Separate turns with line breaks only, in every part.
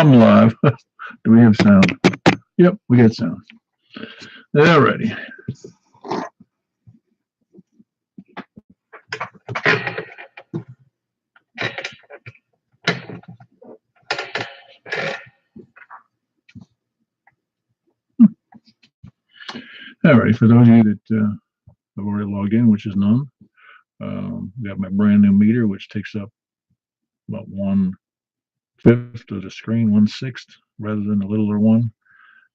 I'm live. Do we have sound? Yep, we got sound. Alrighty. Alrighty, for those of you that have already logged in, which is none, got my brand new meter, which takes up about 1/5 of the screen, 1/6 rather than the littler one.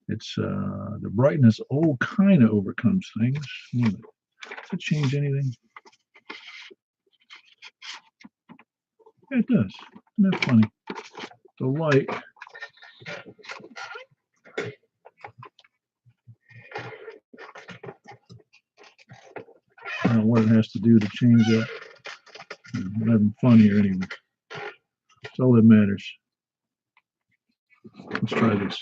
It's the brightness kind of overcomes things. Does it change anything? Yeah, it does. Isn't that funny? The light. I don't know what it has to do to change that. I'm having fun here anyway. That's all that matters. Let's try this.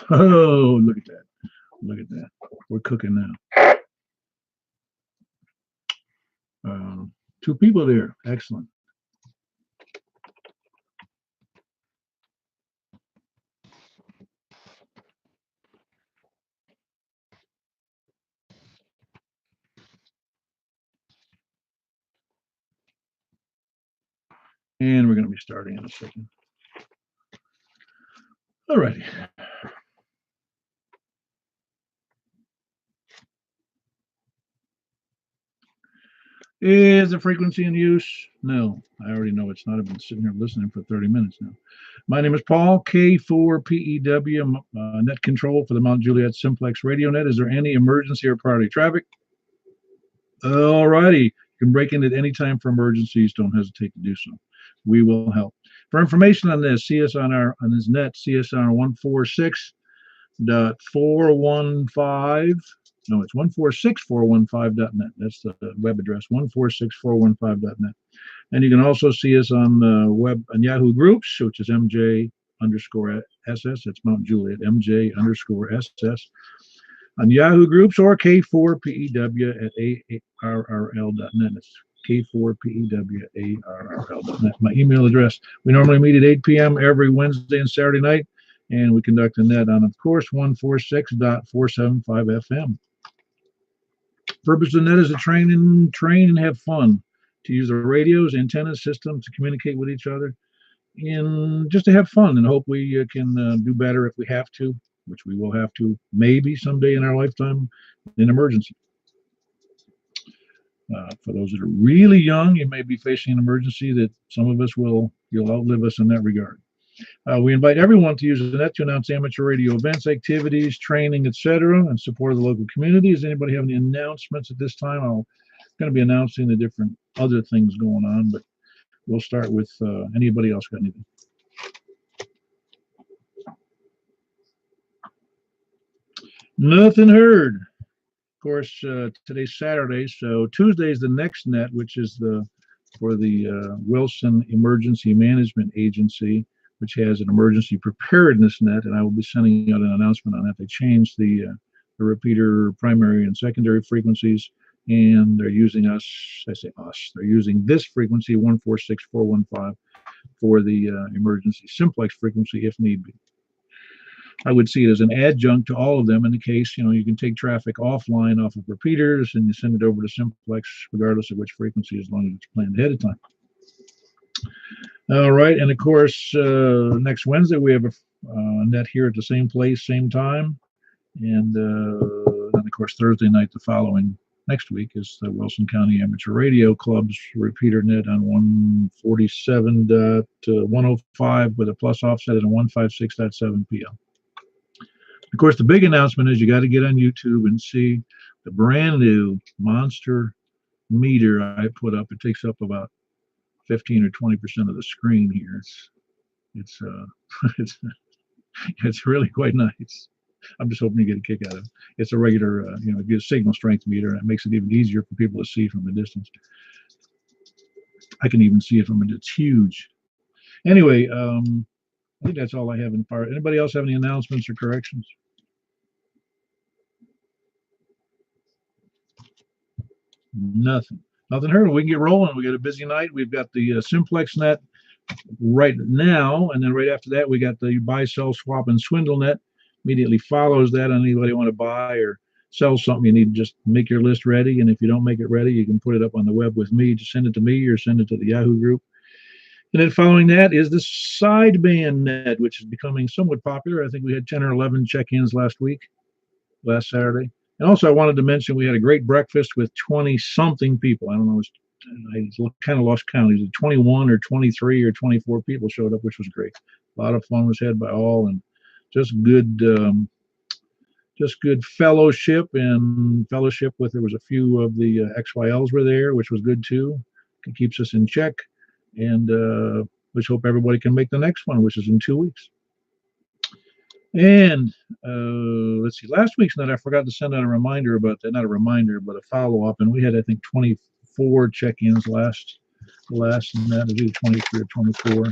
Oh, look at that. Look at that. We're cooking now. 2 people there. Excellent. And we're going to be starting in a second. All righty. Is the frequency in use? No, I already know it's not. I've been sitting here listening for 30 minutes now. My name is Paul, K4PEW, net control for the Mount Juliet Simplex Radio Net. Is there any emergency or priority traffic? All righty. You can break in at any time for emergencies. Don't hesitate to do so. We will help. For information on this, see us on this net, see us on 146.415. No, it's 146415.net. That's the web address, 146415.net. And you can also see us on the web on Yahoo Groups, which is MJ_SS. That's Mount Juliet, MJ_SS. On Yahoo Groups or K4PEW at ARRL.net. It's K4PEW at ARRL.net. My email address. We normally meet at 8 p.m. every Wednesday and Saturday night, and we conduct a net on, of course, 146.475 FM. Purpose of the net is to train and have fun, to use the radios, antennas, systems to communicate with each other, and just to have fun, and hope we can do better if we have to, which we will have to maybe someday in our lifetime in emergency. For those that are really young, you may be facing an emergency that some of us you'll outlive us in that regard. We invite everyone to use the net to announce amateur radio events, activities, training, etc., and support of the local community. Does anybody have any announcements at this time? I'm going to be announcing the different other things going on, but we'll start with anybody else got anything? Nothing heard. Of course, today's Saturday, so Tuesday is the next net, which is for the Wilson Emergency Management Agency, which has an emergency preparedness net, and I will be sending out an announcement on that. They changed the repeater primary and secondary frequencies, and they're using us. I say us. They're using this frequency 146415 for the emergency simplex frequency if need be. I would see it as an adjunct to all of them in the case, you can take traffic offline off of repeaters and you send it over to simplex regardless of which frequency, as long as it's planned ahead of time. All right, and of course, next Wednesday we have a net here at the same place, same time, and then of course Thursday night the following next week is the Wilson County Amateur Radio Club's repeater net on 147.105 with a plus offset at 156.7 p.m. Of course, the big announcement is you got to get on YouTube and see the brand new monster meter I put up. It takes up about 15 or 20% of the screen here. It's it's really quite nice. I'm just hoping you get a kick out of it. It's a regular, a signal strength meter, and it makes it even easier for people to see from a distance. I can even see it from it's huge. Anyway, I think that's all I have in fire. Anybody else have any announcements or corrections? Nothing. Nothing heard. We can get rolling. We got a busy night. We've got the Simplex Net right now, and then right after that, we got the buy, sell, swap, and swindle net. Immediately follows that. On anybody want to buy or sell something, you need to just make your list ready. And if you don't make it ready, you can put it up on the web with me. Just send it to me or send it to the Yahoo group. And then following that is the sideband net, which is becoming somewhat popular. I think we had 10 or 11 check-ins last Saturday. And also, I wanted to mention we had a great breakfast with 20 something people. I don't know, I kind of lost count. It was 21 or 23 or 24 people showed up, which was great. A lot of fun was had by all, and just good, fellowship with. There was a few of the XYLs were there, which was good too. It keeps us in check, and let's hope everybody can make the next one, which is in 2 weeks. And let's see, last week's night I forgot to send out a reminder about that, not a reminder, but a follow-up, and we had I think 24 check-ins last night. It was 23 or 24.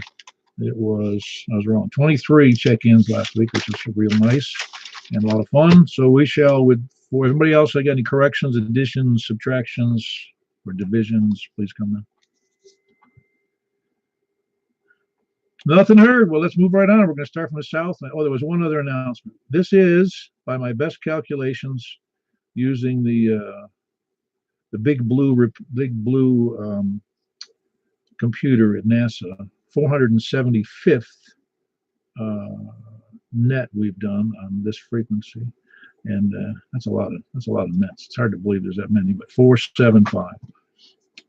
I was wrong. 23 check-ins last week, which was real nice and a lot of fun. So we shall, for everybody else, I got any corrections, additions, subtractions, or divisions, please come in. Nothing heard. Well, let's move right on. We're going to start from the south. Oh, there was one other announcement. This is, by my best calculations, using the big blue computer at NASA, 475th net we've done on this frequency, and that's a lot of nets. It's hard to believe there's that many, but 475.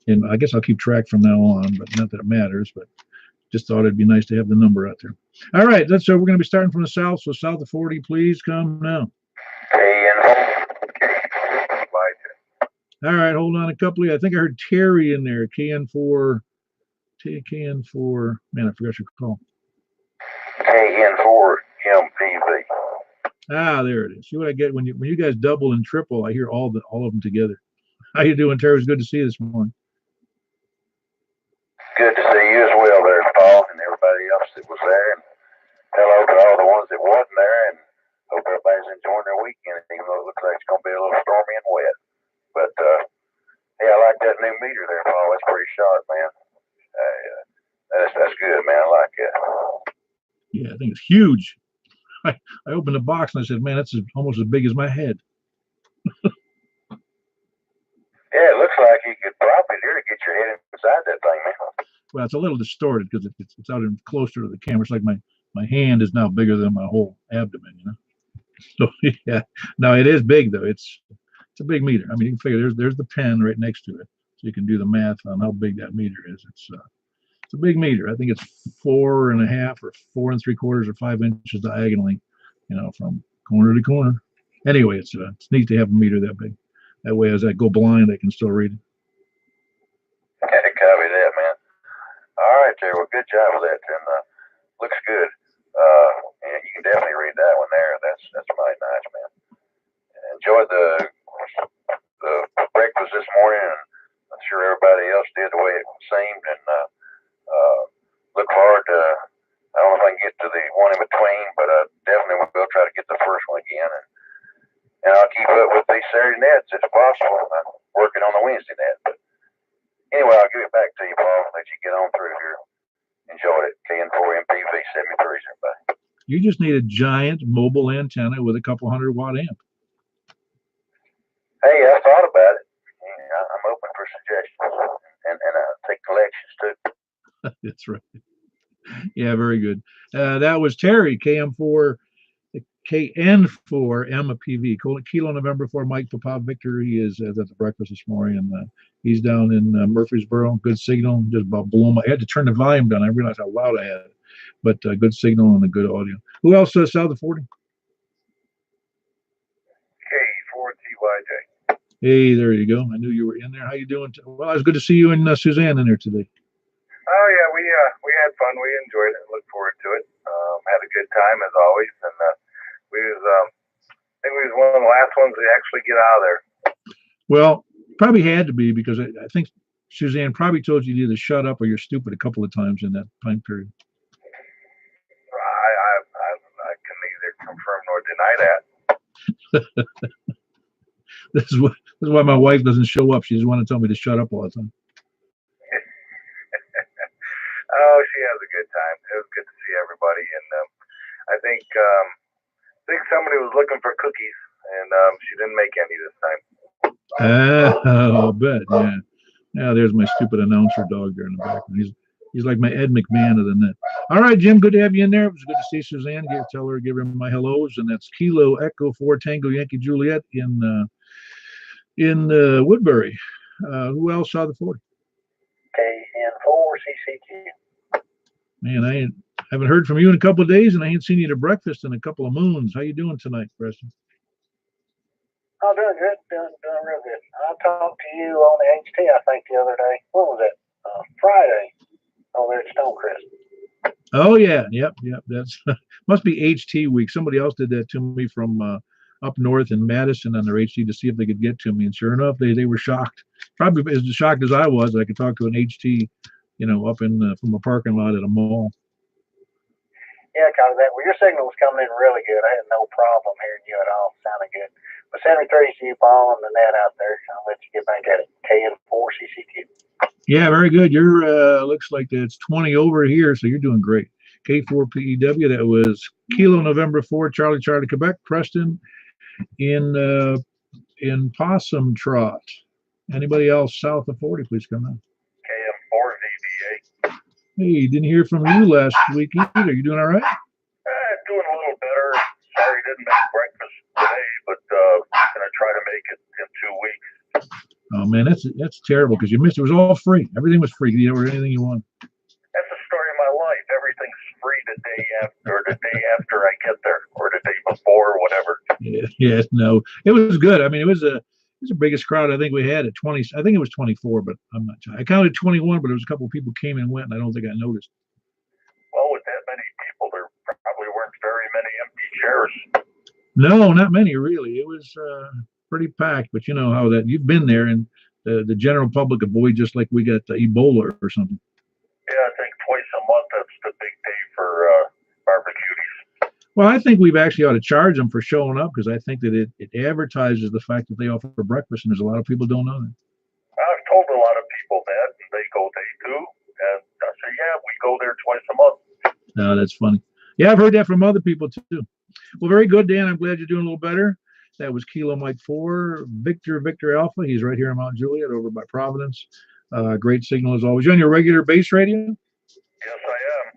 And I guess I'll keep track from now on, but not that it matters. But just thought it'd be nice to have the number out there. All right, so we're going to be starting from the south. So south of 40, please come now. All right, hold on a couple. I think I heard Terry in there. KN4. Man, I forgot your call.
KN4 MPV.
Ah, there it is. See what I get when you guys double and triple? I hear all of them together. How you doing, Terry? It's good to see you this morning.
Good to see you as well there, Paul, and everybody else that was there. And hello to all the ones that wasn't there, and hope everybody's enjoying their weekend, even though it looks like it's going to be a little stormy and wet. But, yeah, I like that new meter there, Paul. That's pretty sharp, man. That's good, man. I like it.
Yeah, I think it's huge. I opened the box and I said, man, that's almost as big as my head.
Yeah, it looks like you could probably nearly get your head inside that thing, man.
Well, it's a little distorted because it's out in closer to the camera. It's like my hand is now bigger than my whole abdomen, you know. So yeah, no, it is big though. It's a big meter. I mean, you can figure there's the pen right next to it, so you can do the math on how big that meter is. It's a big meter. I think it's 4.5 or 4 3/4 or 5 inches diagonally, you know, from corner to corner. Anyway, it's neat to have a meter that big. That way, as I go blind, I can still read it.
Copy that, man. All right, Terry. Well, good job with that, and looks good. And you can definitely read that one there. That's mighty nice, man. Enjoyed the breakfast this morning, and I'm sure everybody else did the way it seemed. And look forward to. I don't know if I can get to the one in between, but I definitely will try to get the first one again. And I'll keep up with these Saturday nets if possible. I'm working on the Wednesday net. But anyway, I'll give it back to you, Paul. Let you get on through here. Enjoy it. KN4 MPV 73s, everybody.
You just need a giant mobile antenna with a couple 100-watt amp.
Hey, I thought about it. I'm open for suggestions, and I'll take collections too.
That's right. Yeah, very good. That was Terry, KN4 MPV, Kilo November 4 Mike Papa Victor. He is at the breakfast this morning, and he's down in Murfreesboro. Good signal, just about blew him. I had to turn the volume down. I realized how loud I had it, but good signal and a good audio. Who else south of 40?
K4TYJ.
Hey, there you go. I knew you were in there. How you doing? Well, it was good to see you and Suzanne in there today.
Oh yeah, we had fun. We enjoyed it. Look forward to it. Had a good time as always, and I think we was one of the last ones to actually get out of there.
Well, probably had to be because I think Suzanne probably told you to either shut up or you're stupid a couple of times in that time period.
I can neither confirm nor deny that.
This That's why my wife doesn't show up. She just want to tell me to shut up all the time.
Oh, she has a good time. It was good to see everybody, and I think somebody was looking for cookies, and she didn't make any this time.
I'll bet. Yeah. Now there's my stupid announcer dog there in the background. He's like my Ed McMahon of the net. All right, Jim. Good to have you in there. It was good to see Suzanne. Give her my hellos, and that's Kilo Echo 4 Tango Yankee Juliet in Woodbury. Who else saw the 40?
KN4CCQ.
Man, I haven't heard from you in a couple of days, and I ain't seen you to breakfast in a couple of moons. How you doing tonight, Preston?
Oh, doing good. Doing real good. I talked to you on the HT, I think, the other day. What was it? Friday. Oh, there at Stonecrest.
Oh yeah, yep. That's must be HT week. Somebody else did that to me from up north in Madison on their HT to see if they could get to me, and sure enough, they were shocked. Probably as shocked as I was. I could talk to an HT, up in from a parking lot at a mall.
Yeah, copy that. Well, your signal was coming in really good. I had no problem hearing you at all. Sounded good. But send me 3 to you, Paul, and the net out there. I'll let you get back at it. KN4CCQ.
Yeah, very good. You're looks like it's 20 over here, so you're doing great. K4PEW. That was Kilo November 4 Charlie Quebec. Preston in Possum Trot. Anybody else south of 40? Please come in.
KM4VBA.
Hey, didn't hear from you last week either. You doing all right?
Doing a little better. Sorry, didn't make breakfast today, but gonna try to make it in 2 weeks.
Oh man, that's terrible because you missed. It was all free. Everything was free. You order anything you want.
That's the story of my life. Everything's free the day after I get there, or the day before, or whatever.
Yeah, no, it was good. I mean, it was the biggest crowd I think we had at 20. I think it was 24, but I'm not sure. I counted 21, but there was a couple of people came and went, and I don't think I noticed.
Well, with that many people, there probably weren't very many empty chairs.
No, not many really. It was pretty packed, but you know how that you've been there, and the general public avoid just like we got Ebola or something.
Yeah, I think twice a month that's the big day for barbecues.
Well, I think we've actually ought to charge them for showing up because I think that it advertises the fact that they offer breakfast, and there's a lot of people don't know that.
I've told a lot of people that, and they go, they do, and I say, yeah, we go there twice a month.
No, that's funny. Yeah, I've heard that from other people too. Well, very good, Dan. I'm glad you're doing a little better. That was Kilo Mike 4, Victor Alpha. He's right here in Mount Juliet over by Providence. Great signal as always. You on your regular base radio?
Yes, I am.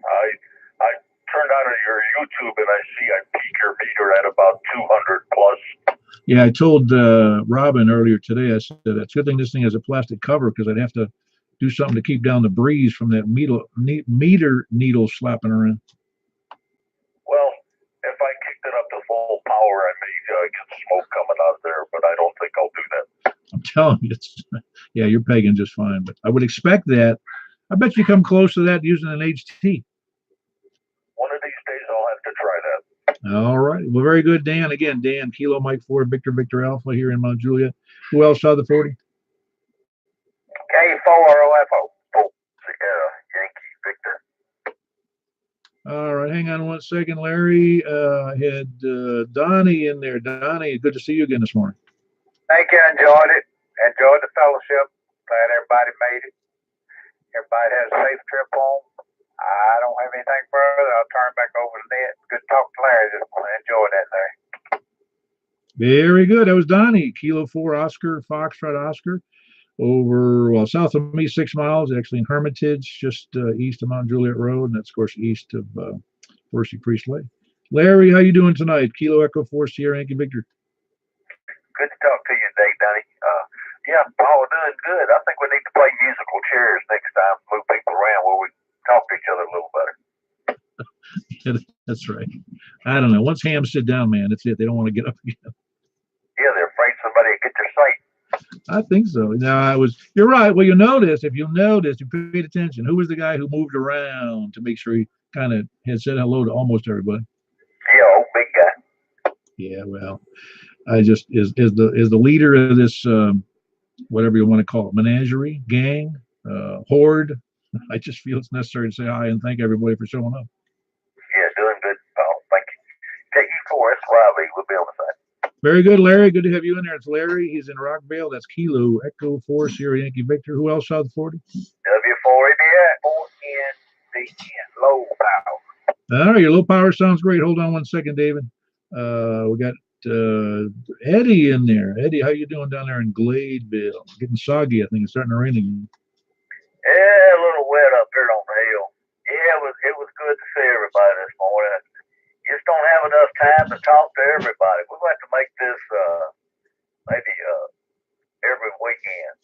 I turned on your YouTube and I see I peak your meter at about 200 plus.
Yeah, I told Robin earlier today, I said, it's a good thing this thing has a plastic cover because I'd have to do something to keep down the breeze from that meter needle slapping around.
Well, if I kicked it up to full power, I may get smoke coming out of there, but I don't think I'll do that.
I'm telling you, yeah, you're pegging just fine, but I would expect that. I bet you come close to that using an HT.
One of these days I'll have to try that.
All right. Well, very good, Dan. Again, Dan, Kilo Mike 4, Victor Alpha here in Mount Juliet. Who else saw the 40?
K4OFO. Yankee Victor.
All right. Hang on 1 second, Larry. I had Donnie in there. Donnie, good to see you again this morning.
Thank you. Enjoyed it. Enjoyed the fellowship. Glad everybody made it. Everybody has a safe trip home. I don't have anything further. I'll turn back over to Ned. Good talk to Larry. Just enjoy that, Larry.
Very good. That was Donnie. Kilo 4 Oscar, Foxtrot Oscar, over, south of me, 6 miles, actually in Hermitage, just east of Mount Juliet Road, and that's, of course, east of Percy Priest Lake. Larry, how you doing tonight? Kilo Echo 4 Sierra Yankee Victor.
Good to talk to you today, Donnie. Yeah, Paul, doing good. I think we need to play musical chairs next time, move people around where we talk to each other a little better.
Yeah, that's right. I don't know. Once hams sit down, man, that's it. They don't want to get up again.
Yeah, they're afraid somebody will get their sight.
I think so. Now, you're right. Well, if you paid attention, who was the guy who moved around to make sure he kind of had said hello to almost everybody?
Yeah, old big guy.
Yeah, well, I just, is the leader of this, whatever you want to call it, menagerie, gang, horde. I just feel it's necessary to say hi and thank everybody for showing up.
Yeah, doing good, Paul. Thank you. KE4, it's Robbie. We'll be on the side.
Very good, Larry. Good to have you in there. It's Larry. He's in Rockville. That's Kilo Echo 4 Sierra Yankee Victor. Who else south of 40?
W4EBS, 4NDN, low power.
All right, your low power sounds great. Hold on one second, David. We got Eddie in there. Eddie, how you doing down there in Gladeville? Getting soggy, I think. It's starting to rain again.
Yeah, a little wet up here on the hill. Yeah, it was good to see everybody this morning. Just don't have enough time to talk to everybody. We'll have to make this maybe every weekend.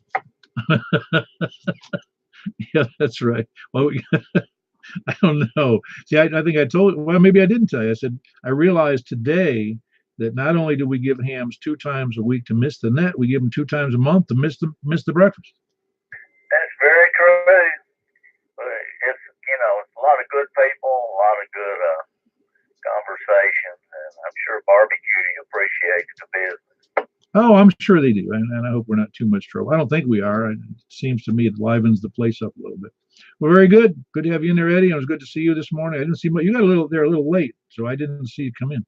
Yeah, that's right. Well, I don't know. See, I think I told, well, maybe I didn't tell you. I said, I realized today that not only do we give hams 2 times a week to miss the net, we give them 2 times a month to miss the breakfast.
That's very true. It's a lot of good people, a lot of good conversations, and I'm sure Barbie Judy appreciates the business.
Oh, I'm sure they do, and I hope we're not too much trouble. I don't think we are. It seems to me it livens the place up a little bit. Well, very good. Good to have you in there, Eddie. It was good to see you this morning. I didn't see much. You got a little there a little late, so I didn't see you come in.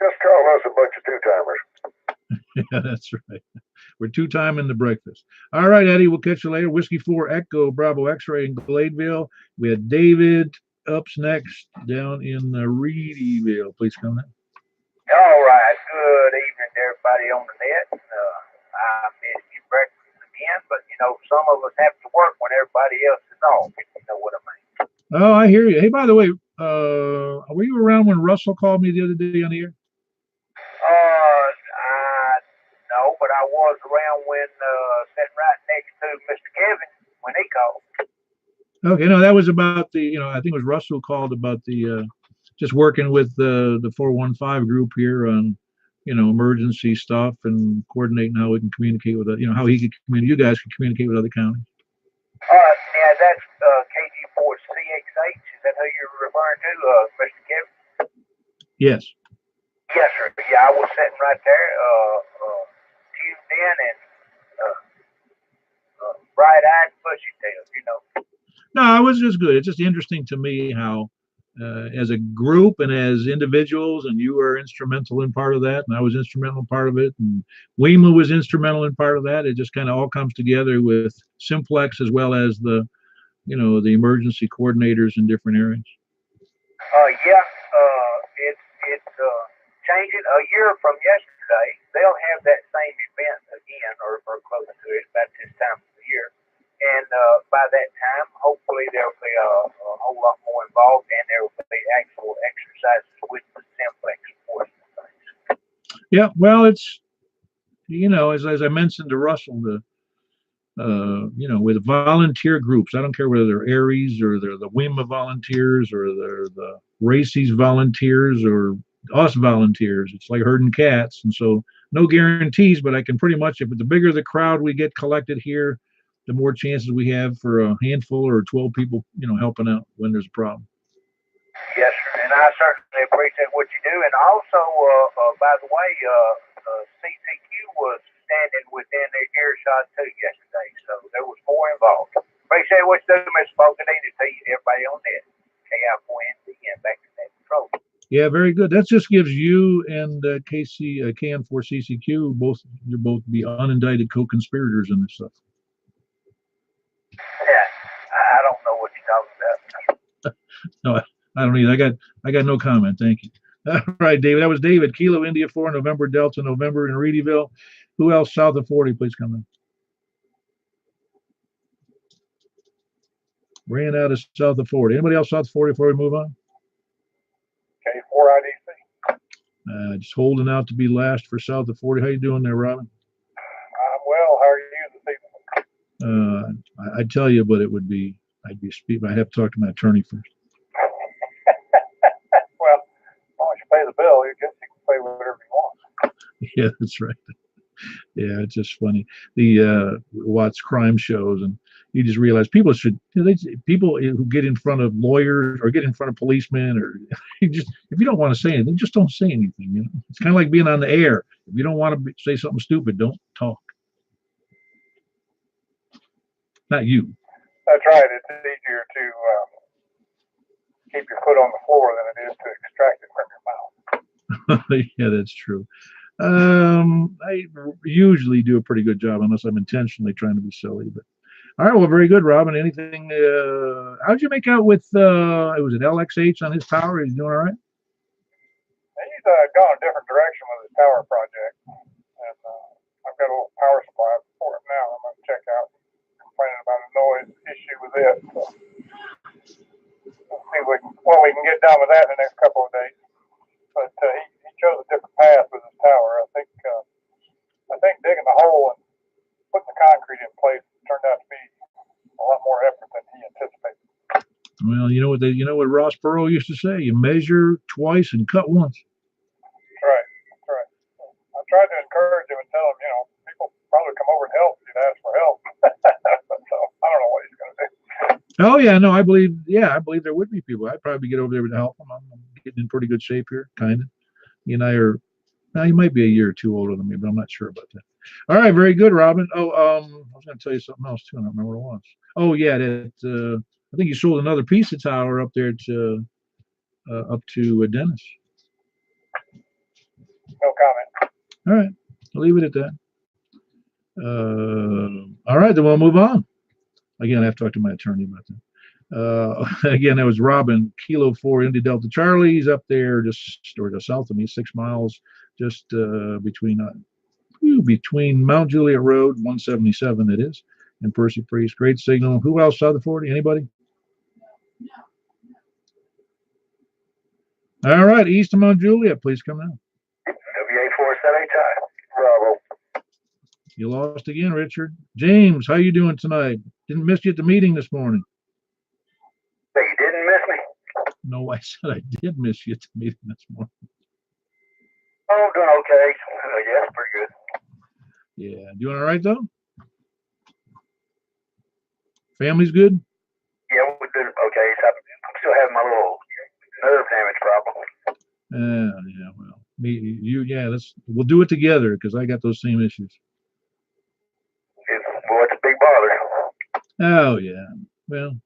Just call us a bunch of two-timers.
Yeah, that's right. We're 2-timing the breakfast. All right, Eddie, we'll catch you later. Whiskey 4 Echo Bravo X-Ray in Gladeville. We had David ups next down in Reedyville. Please come in.
All right. Good evening to everybody on the net. I missed your breakfast again, but some of us have to work when everybody else is off, if you know what I mean.
Oh, I hear you. Hey, by the way, were you around when Russell called me the other day on the air?
No, but I was around when sitting right next to Mr. Kevin when he called.
Okay, no, that was about the, I think it was Russell called about the just working with the 415 group here on, emergency stuff and coordinating how we can communicate with, how he could communicate, you guys could communicate with other counties.
Yeah, that's KG4CX8. Is that who you're referring to, Mr. Kevin?
Yes.
Yes, sir. Yeah, I was sitting right there, tuned in and bright-eyed, bushy-tailed.
No, it was just good. It's just interesting to me how, as a group and as individuals, and you were instrumental in part of that, and I was instrumental in part of it, and Weema was instrumental in part of that. It just kind of all comes together with Simplex as well as the emergency coordinators in different areas.
Yeah, it's changing. A year from yesterday, they'll have that same event again, or close to it, about this time of the year. And by that time, hopefully there'll be a whole lot more involved, and there will be actual exercises with the Simplex force and things.
Yeah, well, it's as I mentioned to Russell, with volunteer groups, I don't care whether they're Aries or they're the WIMA volunteers or they're the Racy's volunteers or us volunteers. It's like herding cats, and so no guarantees, but I can pretty much, if the bigger the crowd we get collected here, the more chances we have for a handful or 12 people, helping out when there's a problem.
Yes, sir, and I certainly appreciate what you do. And also, by the way, CCQ was standing within their earshot too yesterday, so there was more involved. Appreciate what you do, Mr. Bogadini, to you, everybody on that. KI4NDN, back to that control.
Yeah, very good. That just gives you and KN4CCQ you're both be unindicted co-conspirators in this stuff.
Yeah, I don't know what you're talking about.
No, I don't either. I got no comment. Thank you. All right, David. That was David. Kilo India 4 November Delta November in Reedyville. Who else south of 40? Please come in. Ran out of south of 40. Anybody else south of 40 before we move on?
K4IDC.
Just holding out to be last for south of 40. How you doing there, Robin?
I'm well. How are you this evening?
I'd tell you, but I'd have to talk to my attorney first.
Well, as long as you pay the bill, you can pay whatever you want.
Yeah, that's right. Yeah, it's just funny. The watch crime shows, and you just realize people should, people who get in front of lawyers or get in front of policemen, or if you don't want to say anything, just don't say anything. It's kind of like being on the air. If you don't want to say something stupid, don't talk. Not you.
That's right. It's easier to keep your foot on the floor than it is to extract it from your mouth.
Yeah, that's true. I usually do a pretty good job unless I'm intentionally trying to be silly. But all right, well, very good, Robin. Anything? How'd you make out with? It was an LXH on his tower. He's doing all right.
He's gone a different direction with his tower project, and I've got a little power supply for it now. I'm going to check out, complaining about a noise issue with it. So we'll see what we can get done with that in the next couple of days. But he chose a different path with his tower. I think digging the hole and putting the concrete in place turned out to be a lot more effort than he anticipated.
Well, you know what Ross Perot used to say: you measure twice and cut once.
That's right. That's right. So I tried to encourage him and tell him, people probably come over and help if you'd ask for help. So I don't know what he's going to do.
Oh yeah, no, I believe there would be people. I'd probably get over there to help him. I'm getting in pretty good shape here, kind of. You and I are. Now you might be a year or two older than me, but I'm not sure about that. All right, very good, Robin. Oh, I was going to tell you something else too. I don't remember what it was. Oh yeah, I think you sold another piece of tower up there to up to Dennis.
No comment.
All right, I'll leave it at that. All right, then we'll move on. Again, I have to talk to my attorney about that. Again, that was Robin, Kilo 4, Indy Delta Charlie. He's up there just south of me, 6 miles, just between Mount Juliet Road, 177 it is, and Percy Priest. Great signal. Who else saw the 40? Anybody? All right, east of Mount Juliet, please come down.
WA478, Bravo.
You lost again, Richard. James, how you doing tonight? Didn't miss you at the meeting this morning.
Hey, you didn't miss me?
No, I said I did miss you at the meeting this morning.
Oh, I'm doing okay. Yes, pretty good.
Yeah, doing all right though? Family's good?
Yeah, we're doing okay. I'm still having my little nerve damage problem.
Yeah, well, we'll do it together because I got those same issues.
It's a big bother.
Oh yeah. Well,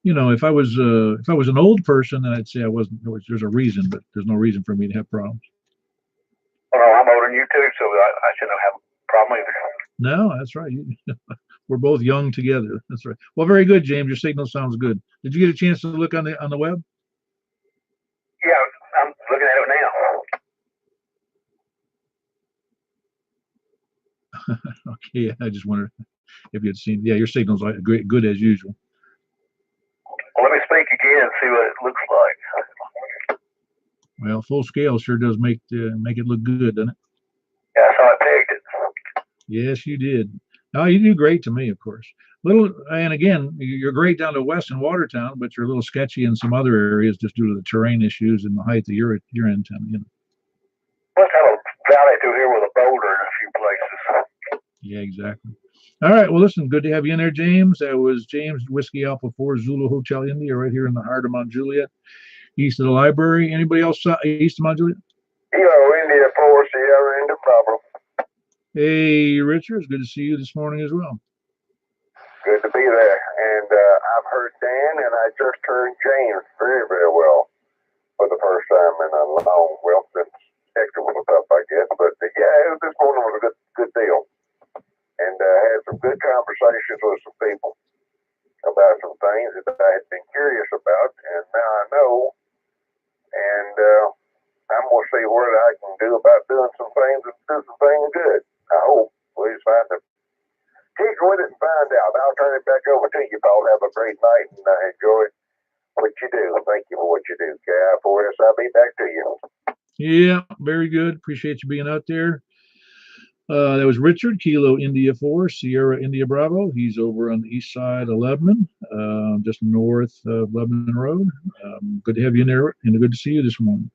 if I was an old person, then I'd say I wasn't. There's a reason, but there's no reason for me to have problems.
Oh, no, I'm older than you too, so I shouldn't have a problem either.
No, that's right. We're both young together. That's right. Well, very good, James. Your signal sounds good. Did you get a chance to look on the web?
Yeah, I'm looking at it
now. Okay, I just wondered if you had seen. Yeah, your signal's good as usual.
Well, let me speak again and see what it looks like.
Well, full scale sure does make it look good, doesn't it?
Yeah, that's how I pegged it.
Yes, you did. No, you do great to me, of course. And again, you're great down to West and Watertown, but you're a little sketchy in some other areas just due to the terrain issues and the height that you're in town.
Let's have a valley through here with a boulder in a few places.
Yeah, exactly. All right. Well, listen, good to have you in there, James. That was James Whiskey Alpha 4 Zulu Hotel India, right here in the heart of Mount Juliet, east of the library. Anybody else east of Mount Juliet?
India 4 Sierra India Bravo.
Hey, Richard, it's good to see you this morning as well.
Good to be there. And I've heard Dan, and I just heard James very, very well for the first time in a long, well, since Hector was up, I guess. But yeah, this morning was a good deal. And had some good conversations with some people about some things that I had been curious about, and now I know. And I'm going to see what I can do about doing some things and do some things good. I hope. We'll just find them. Keep with it and find out. I'll turn it back over to you, Paul. Have a great night and enjoy what you do. Thank you for what you do. KI4S, I'll be back to you.
Yeah, very good. Appreciate you being out there. That was Richard, Kilo India 4, Sierra India Bravo. He's over on the east side of Lebanon, just north of Lebanon Road. Good to have you in there, and good to see you this morning.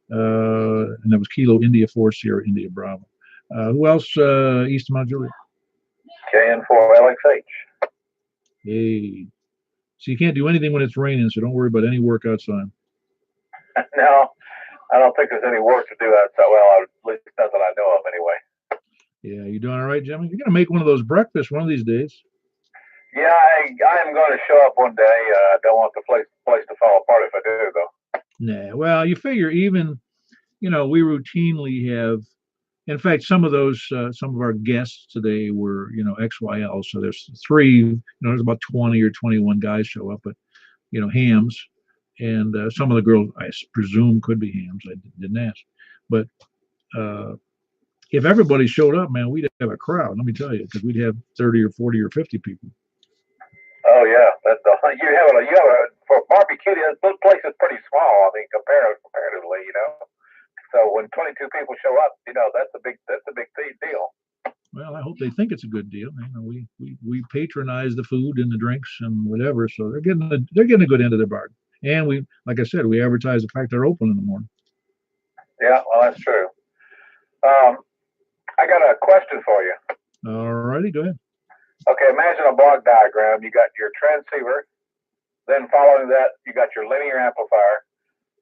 And that was Kilo India 4, Sierra India Bravo. Who else east of Mount Juliet?
KN4LXH.
Hey. So you can't do anything when it's raining, so don't worry about any work outside.
No, I don't think there's any work to do outside. Well, at least not that I know of anyway.
Yeah, you doing all right, Jimmy? You're going to make one of those breakfasts one of these days.
Yeah, I am going to show up one day. I don't want the place to fall apart if I do, though.
Nah, well, you figure even, we routinely have In fact, some of our guests today were, XYL. So there's three, there's about 20 or 21 guys show up, but, hams. And some of the girls, I presume, could be hams. I didn't ask. But if everybody showed up, man, we'd have a crowd. Let me tell you, because we'd have 30 or 40 or 50 people.
Oh yeah, you have a for barbecue. This place is pretty small. I mean, comparatively, So when 22 people show up, that's a big deal.
Well, I hope they think it's a good deal. We patronize the food and the drinks and whatever, so they're getting a good end of their bargain. And we, like I said, we advertise the fact they're open in the morning.
Yeah, well, that's true. I got a question for you.
All righty, go ahead.
Okay, imagine a block diagram. You got your transceiver, then following that, you got your linear amplifier.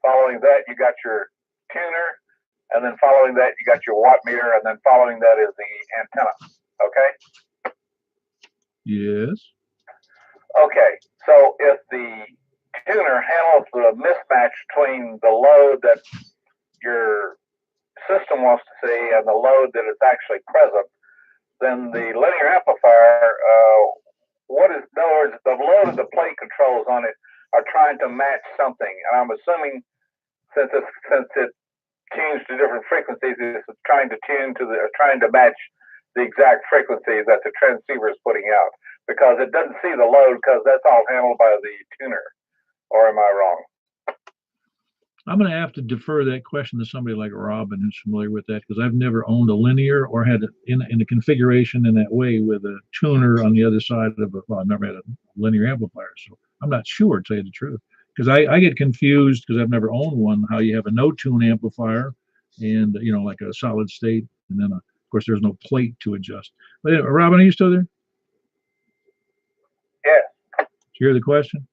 Following that, you got your tuner, and then following that, you got your watt meter, and then following that is the antenna. Okay?
Yes.
Okay, so if the tuner handles the mismatch between the load that your system wants to see and the load that is actually present, then the linear amplifier, in other words, the load of the plate controls on it are trying to match something. And I'm assuming since it tunes to different frequencies, it's trying to match the exact frequency that the transceiver is putting out, because it doesn't see the load because that's all handled by the tuner. Or am I wrong?
I'm going to have to defer that question to somebody like Robin, who's familiar with that, because I've never owned a linear or had it in a configuration in that way with a tuner on the other side of it. Well, I've never had a linear amplifier, so I'm not sure, to tell you the truth. Because I get confused because I've never owned one, how you have a no-tune amplifier and, like a solid state, and then, of course, there's no plate to adjust. But anyway, Robin, are you still there?
Yeah.
Did you hear the question?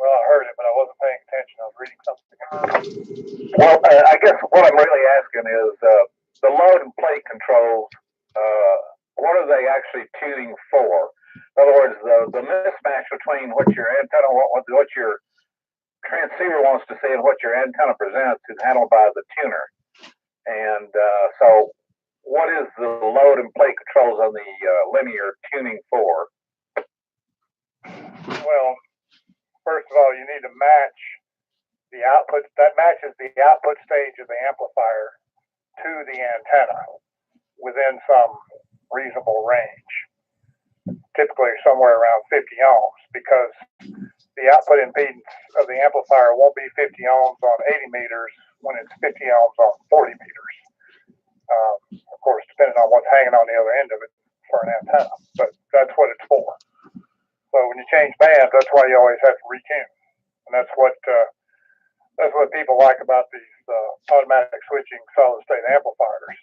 Well, I heard it, but I wasn't paying attention. I was reading something.
Well, I guess what I'm really asking is the load and plate controls, what are they actually tuning for? In other words, the mismatch between what your antenna, what your transceiver wants to see and what your antenna presents is handled by the tuner. And so what is the load and plate controls on the linear tuning for?
Well, first of all, you need to match the output. That matches the output stage of the amplifier to the antenna within some reasonable range, typically somewhere around 50 ohms, because the output impedance of the amplifier won't be 50 ohms on 80 meters when it's 50 ohms on 40 meters. Of course, depending on what's hanging on the other end of it for an antenna, but that's what it's for. So when you change bands, that's why you always have to retune, and that's what people like about these automatic switching solid state amplifiers,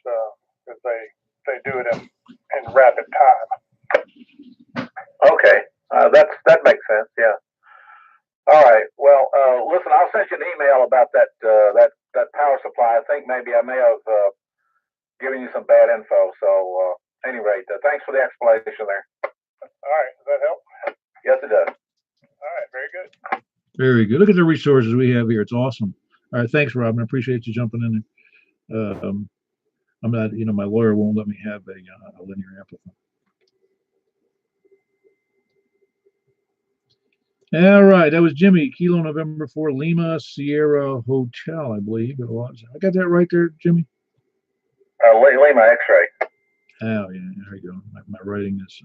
because they do it in rapid time.
Okay, that makes sense. Yeah. All right. Well, listen, I'll send you an email about that power supply. I think maybe I may have given you some bad info. So, any rate, thanks for the explanation there.
All right. Does that help?
Yes, it does.
All right. Very good.
Very good. Look at the resources we have here. It's awesome. All right. Thanks, Robin. I appreciate you jumping in there. I'm not, my lawyer won't let me have a linear amplifier. All right. That was Jimmy, Kilo November 4, Lima Sierra Hotel, I believe it was. I got that right there, Jimmy?
Lima X-ray.
Oh, yeah. There you go. My writing is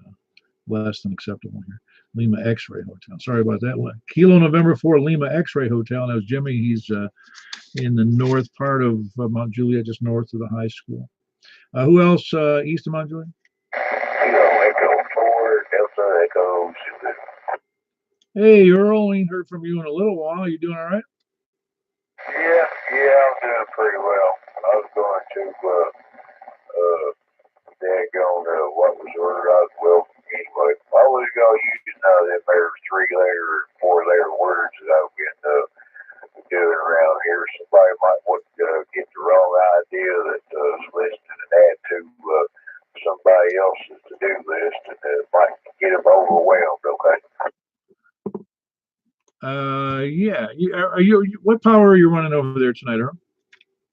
less than acceptable here. Lima X-ray Hotel. Sorry about that. Kilo November 4, Lima X-ray Hotel. That was Jimmy. He's in the north part of Mount Juliet, just north of the high school. Who else east of Mount Juliet?
Echo 4, Delta Echo.
Hey, Earl, ain't heard from you in a little while. You doing all right?
Yeah, I'm doing pretty well. I was going to what was ordered. Anyway, I was going to use them there 3-letter or 4-letter words that I've been doing around here. Somebody might want to get the wrong idea that listening to that to somebody else's to-do list, and might get them overwhelmed. Okay.
Yeah. What power are you running over there tonight, Earl?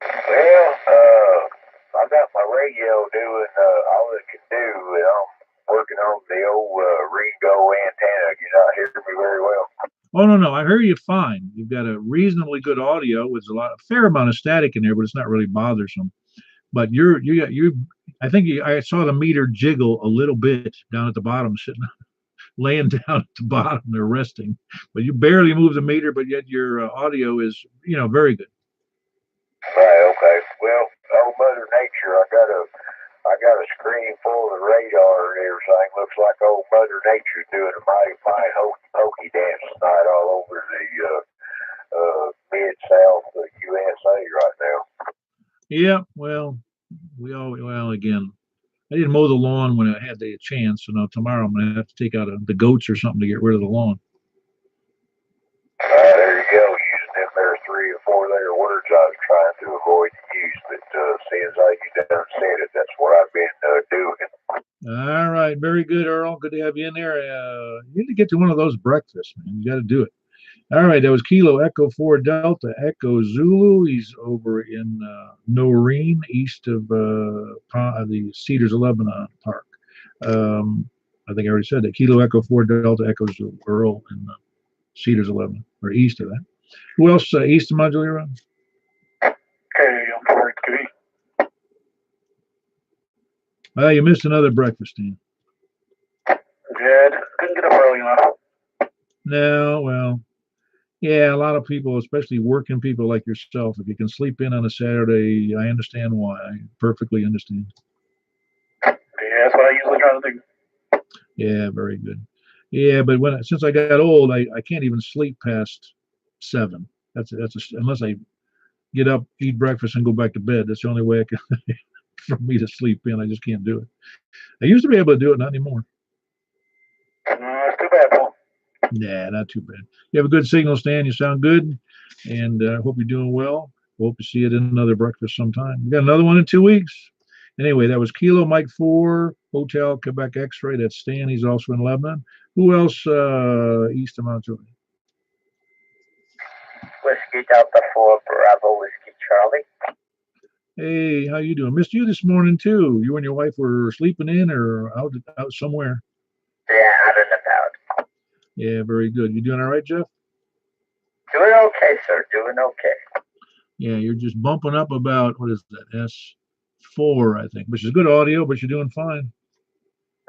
Well, I got my radio doing all it can do, and I'm working on the old Ringo antenna. You're not hearing me very well.
Oh no, I hear you fine. You've got a reasonably good audio with a fair amount of static in there, but it's not really bothersome. But I think I saw the meter jiggle a little bit down at the bottom, sitting laying down at the bottom there resting. But you barely move the meter, but yet your audio is very good.
Right. Okay. Well, old Mother Nature, I got a screen full of the radar and everything. Looks like old Mother Nature doing a mighty fine hokey dance tonight all over the mid-south USA right now.
Yeah, well, again, I didn't mow the lawn when I had the chance, so now tomorrow I'm gonna have to take out the goats or something to get rid of the lawn.
There you go, using them there 3 or 4 letter words I was trying to avoid to use, but seeing as how you done said it, that's what I've been doing.
All right, very good, Earl. Good to have you in there. You need to get to one of those breakfasts, man. You got to do it. All right, that was Kilo Echo 4 Delta Echo Zulu. He's over in Noreen, east of the Cedars of Lebanon Park. I think I already said that. Kilo Echo 4 Delta Echo Zulu, Earl in Cedars of Lebanon, or east of that. Who else east of Modulator?
Okay, I'm sorry, Cody.
You missed another breakfast, Dan.
Yeah, couldn't get up early enough.
No, well, yeah, a lot of people, especially working people like yourself, if you can sleep in on a Saturday, I understand why. I perfectly understand.
Yeah, that's what I usually try to do.
Yeah, very good. Yeah, but since I got old, I can't even sleep past 7. Unless I get up, eat breakfast, and go back to bed. That's the only way for me to sleep in. I just can't do it. I used to be able to do it, not anymore.
It's too bad, Paul.
Nah, not too bad. You have a good signal, Stan. You sound good, and I hope you're doing well. Hope to see you at another breakfast sometime. We got another one in 2 weeks. Anyway, that was Kilo Mike 4 Hotel Quebec X-Ray. That's Stan. He's also in Lebanon. Who else east of Mount Juliet?
Whiskey Delta 4 Bravo Whiskey Charlie.
Hey, how you doing? Missed you this morning too. You and your wife were sleeping in or out somewhere?
Yeah, out and about.
Yeah, very good. You doing all right, Jeff?
Doing okay, sir. Doing okay.
Yeah, you're just bumping up about, what is that, S4, I think, which is good audio, but you're doing fine.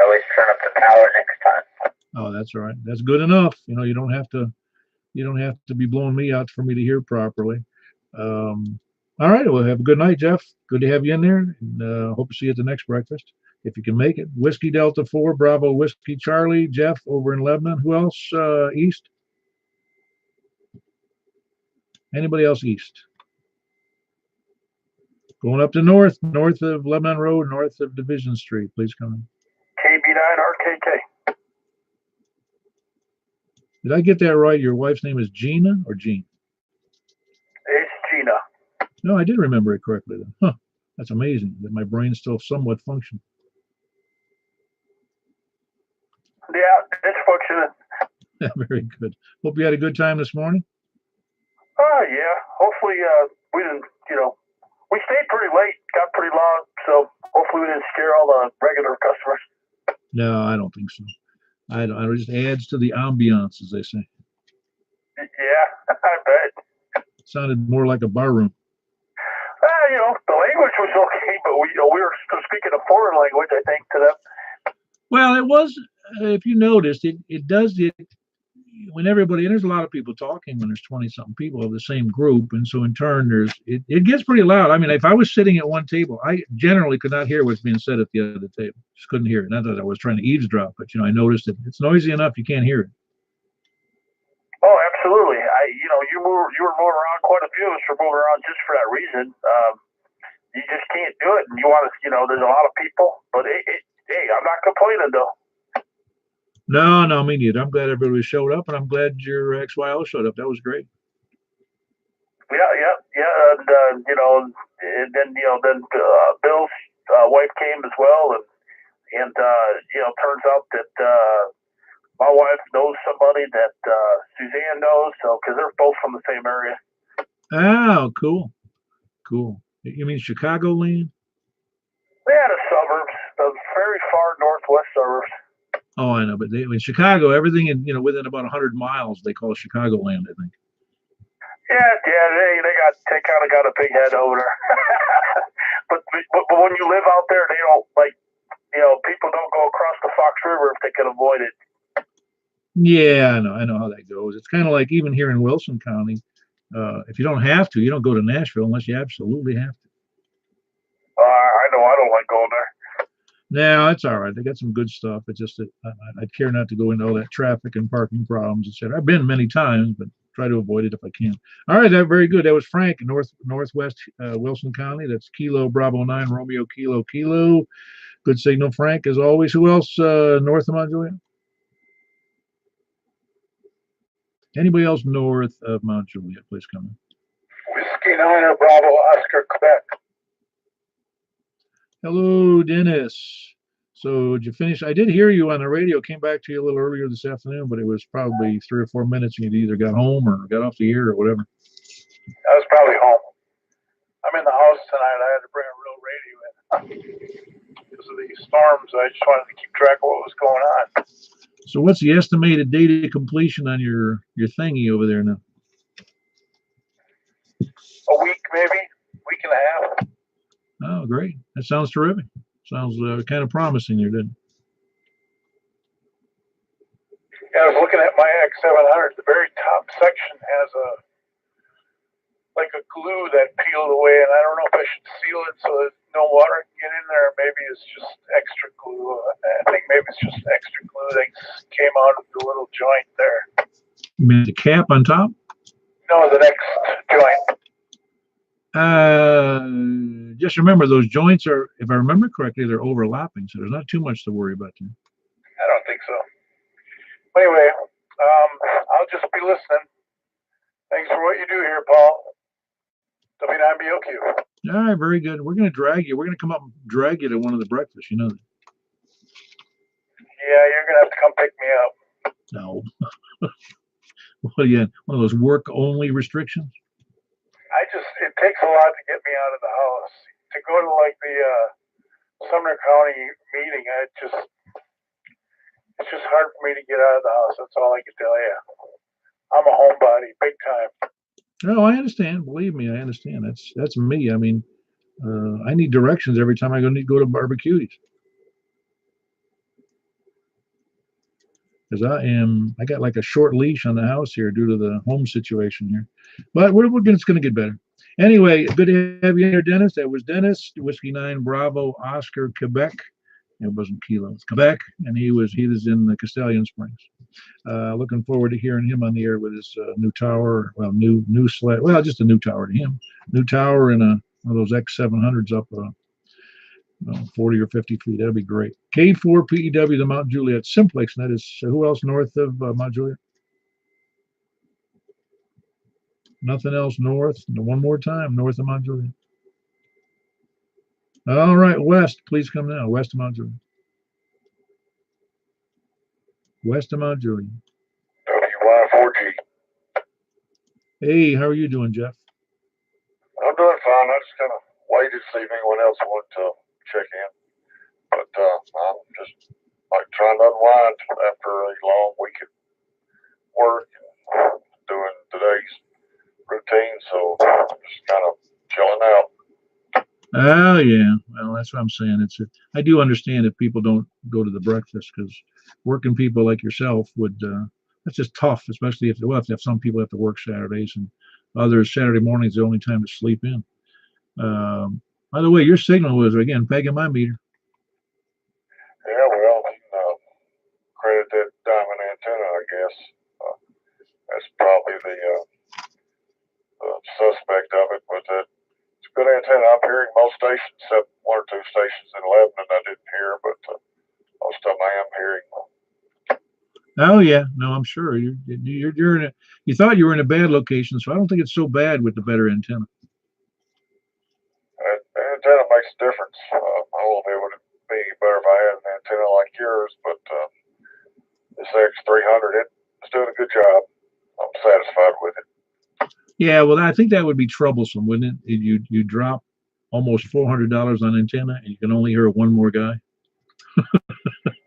Always turn up the power next time.
Oh, that's all right. That's good enough. You don't have to be blowing me out for me to hear properly. All right, well, have a good night, Jeff. Good to have you in there, and hope to see you at the next breakfast if you can make it. Whiskey Delta 4 Bravo Whiskey Charlie. Jeff over in Lebanon. Who else east? Anybody else east? Going up to north of Lebanon Road, north of Division Street. Please come in.
KB9RKK.
Did I get that right? Your wife's name is Gina or Jean?
It's Gina.
No, I did remember it correctly then. Huh. That's amazing that my brain still somewhat functions.
Yeah, it's functioning.
Very good. Hope you had a good time this morning.
Yeah. Hopefully, we didn't, we stayed pretty late, got pretty long, so hopefully we didn't scare all the regular customers.
No, I don't think so. I don't. It just adds to the ambiance, as they say.
Yeah, I bet.
It sounded more like a bar room.
The language was okay, but we were still speaking a foreign language, I think, to them.
Well, it was. If you noticed, it does it when everybody, and there's a lot of people talking when there's 20-something people of the same group, and so in turn it gets pretty loud. I mean, if I was sitting at one table, I generally could not hear what's being said at the other table. Just couldn't hear it. Not that I was trying to eavesdrop, but I noticed that it's noisy enough you can't hear it.
Oh, absolutely. You were moving around. Quite a few of us were moving around just for that reason. You just can't do it, and you want to. There's a lot of people, but hey, I'm not complaining though.
No, me neither. I'm glad everybody showed up, and I'm glad your XYL showed up. That was great.
Yeah, and then Bill's wife came as well, and turns out that my wife knows somebody that Suzanne knows, so because they're both from the same area.
Oh, cool. You mean Chicagoland?
Yeah, Northwest suburbs.
Oh, I know, but in Chicago, everything in within about 100 miles, they call Chicagoland, I think.
Yeah, they kind of got a big head over there. but when you live out there, they don't like, people don't go across the Fox River if they can avoid it.
Yeah, I know how that goes. It's kind of like even here in Wilson County, if you don't have to, you don't go to Nashville unless you absolutely have to.
I know I don't like going there.
No, it's all right. They got some good stuff. It's just that I'd care not to go into all that traffic and parking problems, etc. I've been many times, but try to avoid it if I can. All right, that very good. That was Frank, Northwest Wilson County. That's Kilo Bravo 9 Romeo Kilo Kilo. Good signal, Frank, as always. Who else north of Mount Juliet? Anybody else north of Mount Juliet? Please come in.
Whiskey 9 Bravo Oscar, Quebec.
Hello, Dennis. So did you finish? I did hear you on the radio. Came back to you a little earlier this afternoon, but it was probably 3 or 4 minutes. And you either got home or got off the air or whatever.
I was probably home. I'm in the house tonight. I had to bring a real radio in because of these storms. I just wanted to keep track of what was going on.
So what's the estimated date of completion on your thingy over there now?
A week, maybe. Week and a half.
Oh, great. That sounds terrific. Sounds kind of promising there, didn't it?
Yeah, I was looking at my X700. The very top section has a glue that peeled away, and I don't know if I should seal it so that no water can get in there. Maybe it's just extra glue. I think maybe it's just extra glue that came out of the little joint there.
You mean the cap on top?
No, the next joint.
Just remember those joints are, if I remember correctly, they're overlapping, so there's not too much to worry about there.
I don't think so. Anyway, I'll just be listening. Thanks for what you do here, Paul. W9BOQ.
All right, very good. We're going to drag you. We're going to come up and drag you to one of the breakfasts. You know that.
Yeah, you're going to have to come pick me up.
No. Well, yeah, one of those work-only restrictions.
It takes a lot to get me out of the house. To go to like the Sumner County meeting, it's just hard for me to get out of the house. That's all I can tell you. I'm a homebody, big time.
Oh, I understand. Believe me, I understand. That's me. I mean, I need directions every time I need to go to barbecues. Because I got like a short leash on the house here due to the home situation here. But it's going to get better. Anyway, good to have you here, Dennis. That was Dennis, Whiskey 9 Bravo Oscar, Quebec. It wasn't Kilo, it's Quebec, and he was in the Castellian Springs. Looking forward to hearing him on the air with his new tower. Well, new sled. Well, just a new tower to him. New tower and one of those X700s up 40 or 50 feet. That'd be great. K4 PEW, the Mount Juliet. Simplex Net is who else north of Mount Juliet? Nothing else north. One more time, north of Mount Juliet. All right, west. Please come now. West of Mount Juliet. West of Mount Juliet.
WY4G.
Hey, how are you doing, Jeff?
I'm doing fine. I just kind of waited to see if anyone else wanted to check in. But I'm just like trying to unwind after a long week at work and doing today's routine. So I'm just kind of chilling out.
Oh yeah, well that's what I'm saying. I do understand if people don't go to the breakfast because working people like yourself would. That's just tough, especially if some people have to work Saturdays and others Saturday mornings the only time to sleep in. By the way, your signal was again pegging my meter.
Yeah, well, credit that diamond antenna, I guess. That's probably the suspect of it, but it's a good antenna. I'm hearing most stations, except one or two stations in Lebanon I didn't hear, but most of them I am hearing.
Oh yeah, no, I'm sure you're in a. You thought you were in a bad location, so I don't think it's so bad with the better antenna.
The antenna makes a difference. I won't be able to be any better if I had an antenna like yours, but this X300, it's doing a good job. I'm satisfied with it.
Yeah, well, I think that would be troublesome, wouldn't it? If you drop almost $400 on antenna and you can only hear one more guy.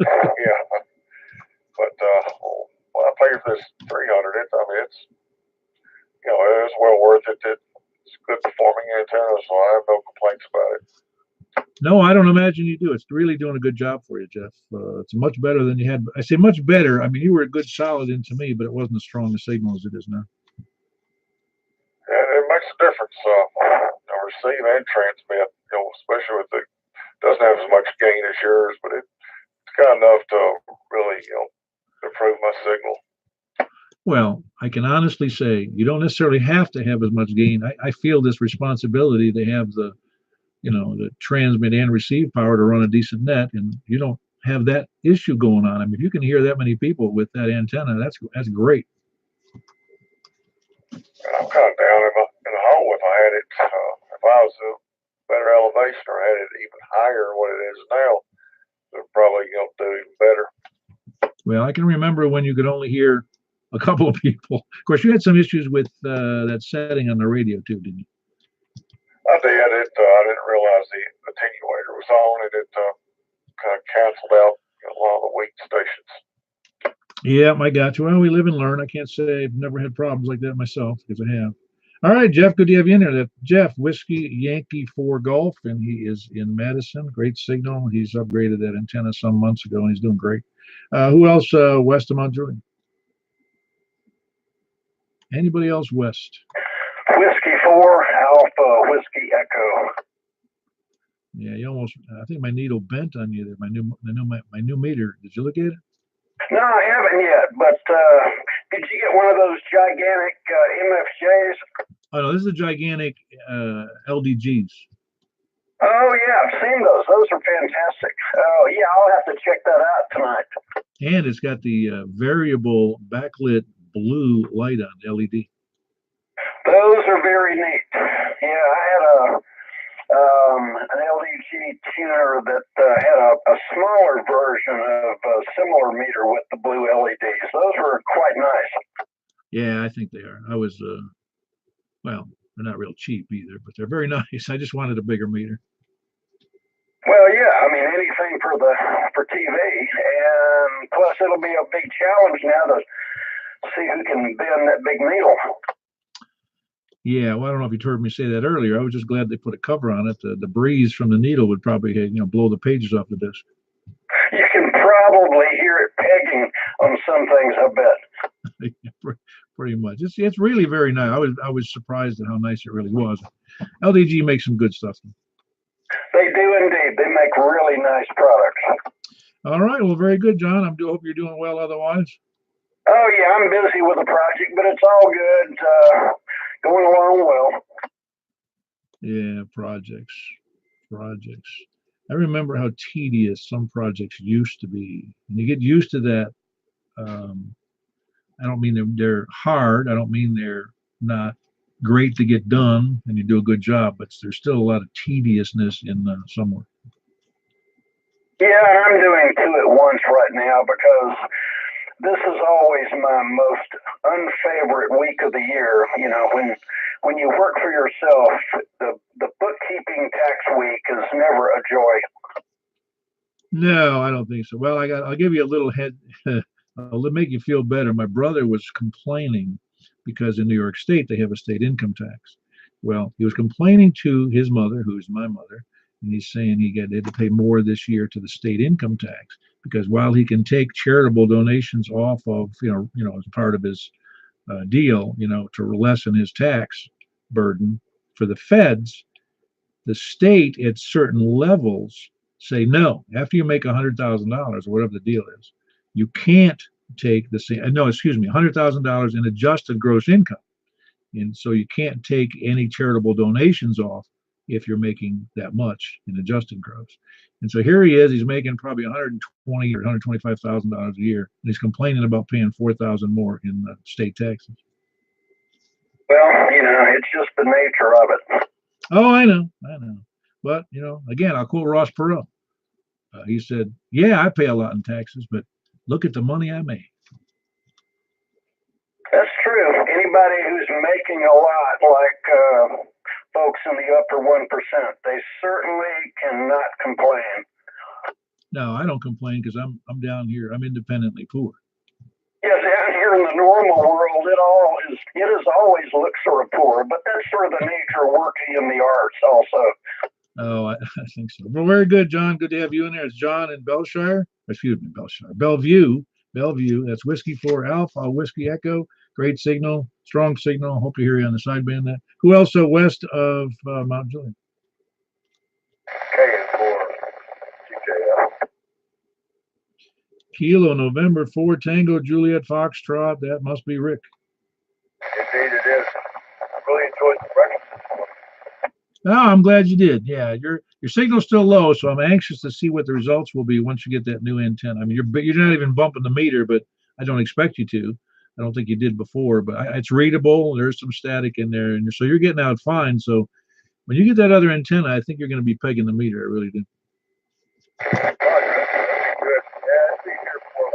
Yeah, but well, I paid for this 300. It's well worth it. It's good performing antenna, so I have no complaints about it.
No, I don't imagine you do. It's really doing a good job for you, Jeff. It's much better than you had. I say much better. I mean, you were a good solid into me, but it wasn't as strong a signal as it is now.
And it makes a difference. Receive and transmit. Especially with doesn't have as much gain as yours, but it's got enough to really improve my signal.
Well, I can honestly say you don't necessarily have to have as much gain. I feel this responsibility to have the transmit and receive power to run a decent net, and you don't have that issue going on. I mean, if you can hear that many people with that antenna, that's great.
I'm kind of down in the hole if I had it. If I was a better elevation or had it even higher than what it is now, it would probably do even better.
Well, I can remember when you could only hear a couple of people. Of course, you had some issues with that setting on the radio too, didn't you?
I did. I didn't realize the attenuator was on, and it kind of canceled out a lot of the weak stations.
Yeah, I got you. Well, we live and learn. I can't say I've never had problems like that myself, because I have. All right, Jeff, good to have you in there. That's Jeff, Whiskey Yankee 4 Golf, and he is in Madison. Great signal. He's upgraded that antenna some months ago, and he's doing great. Who else west of Mount Juliet? Anybody else west?
Whiskey 4, Alpha, Whiskey Echo.
Yeah, I think my needle bent on you there. My new meter. Did you look at it?
No, I haven't yet, but did you get one of those gigantic MFJs?
Oh, no, this is a gigantic LDGs.
Oh, yeah, I've seen those. Those are fantastic. Oh, yeah, I'll have to check that out tonight.
And it's got the variable backlit blue light on LED.
Those are very neat. Yeah, I had an LDG tuner that had a smaller version of a similar meter with the blue LEDs. Those were quite nice.
Yeah, I think they are. I was, well, they're not real cheap either, but they're very nice. I just wanted a bigger meter.
Well, yeah, I mean, anything for TV, and plus it'll be a big challenge now to see who can bend that big needle.
Yeah, well, I don't know if you heard me say that earlier. I was just glad they put a cover on it. The breeze from the needle would probably, blow the pages off the disc.
You can probably hear it pegging on some things, I bet.
Pretty much. It's really very nice. I was surprised at how nice it really was. LDG makes some good stuff.
They do indeed. They make really nice products.
All right. Well, very good, John. I hope you're doing well otherwise.
Oh, yeah, I'm busy with a project, but it's all good. Going along well.
Yeah, projects. I remember how tedious some projects used to be. And you get used to that. I don't mean they're hard. I don't mean they're not great to get done and you do a good job, but there's still a lot of tediousness in some work.
Yeah, I'm doing 2 at once right now because this is always my most unfavorite week of the year. When you work for yourself, the bookkeeping tax week is never a joy.
No, I don't think so. Well, I'll give you a little head. I'll make you feel better. My brother was complaining because in New York State they have a state income tax. Well, he was complaining to his mother, who's my mother, and he's saying he had to pay more this year to the state income tax because while he can take charitable donations off of as part of his deal, to lessen his tax burden for the feds, the state at certain levels say no. After you make $100,000 or whatever the deal is, you can't take the same. No, excuse me, $100,000 in adjusted gross income, and so you can't take any charitable donations off if you're making that much in adjusted gross. And so here he is. He's making probably $120,000 or $125,000 a year, and he's complaining about paying $4,000 more in state taxes.
Well, it's just the nature of it.
Oh, I know. But, again, I'll quote Ross Perot. He said, yeah, I pay a lot in taxes, but look at the money I make.
That's true. Anybody who's making a lot, like folks in the upper 1%, they certainly cannot complain.
No, I don't complain because I'm down here. I'm independently poor.
Yes, out here in the normal world, it is always looks sort of poor, but that's sort of the nature of working in the arts also.
Oh, I think so. Well, very good, John. Good to have you in there. It's John in Belshire. Excuse me, Belshire. Bellevue. Bellevue. That's Whiskey 4 Alpha, Whiskey Echo. Great signal, strong signal. Hope to hear you on the sideband. That. Who else west of Mount Juliet?
K4 GKF.
Kilo November 4 Tango Juliet Foxtrot. That must be Rick.
Indeed it is. I really enjoyed the breakfast.
Oh, I'm glad you did. Yeah, your signal's still low, so I'm anxious to see what the results will be once you get that new antenna. I mean, you're not even bumping the meter, but I don't expect you to. I don't think you did before, but it's readable. There's some static in there, and so you're getting out fine. So when you get that other antenna, I think you're going to be pegging the meter. I really do.
Good. Yeah, it's easier for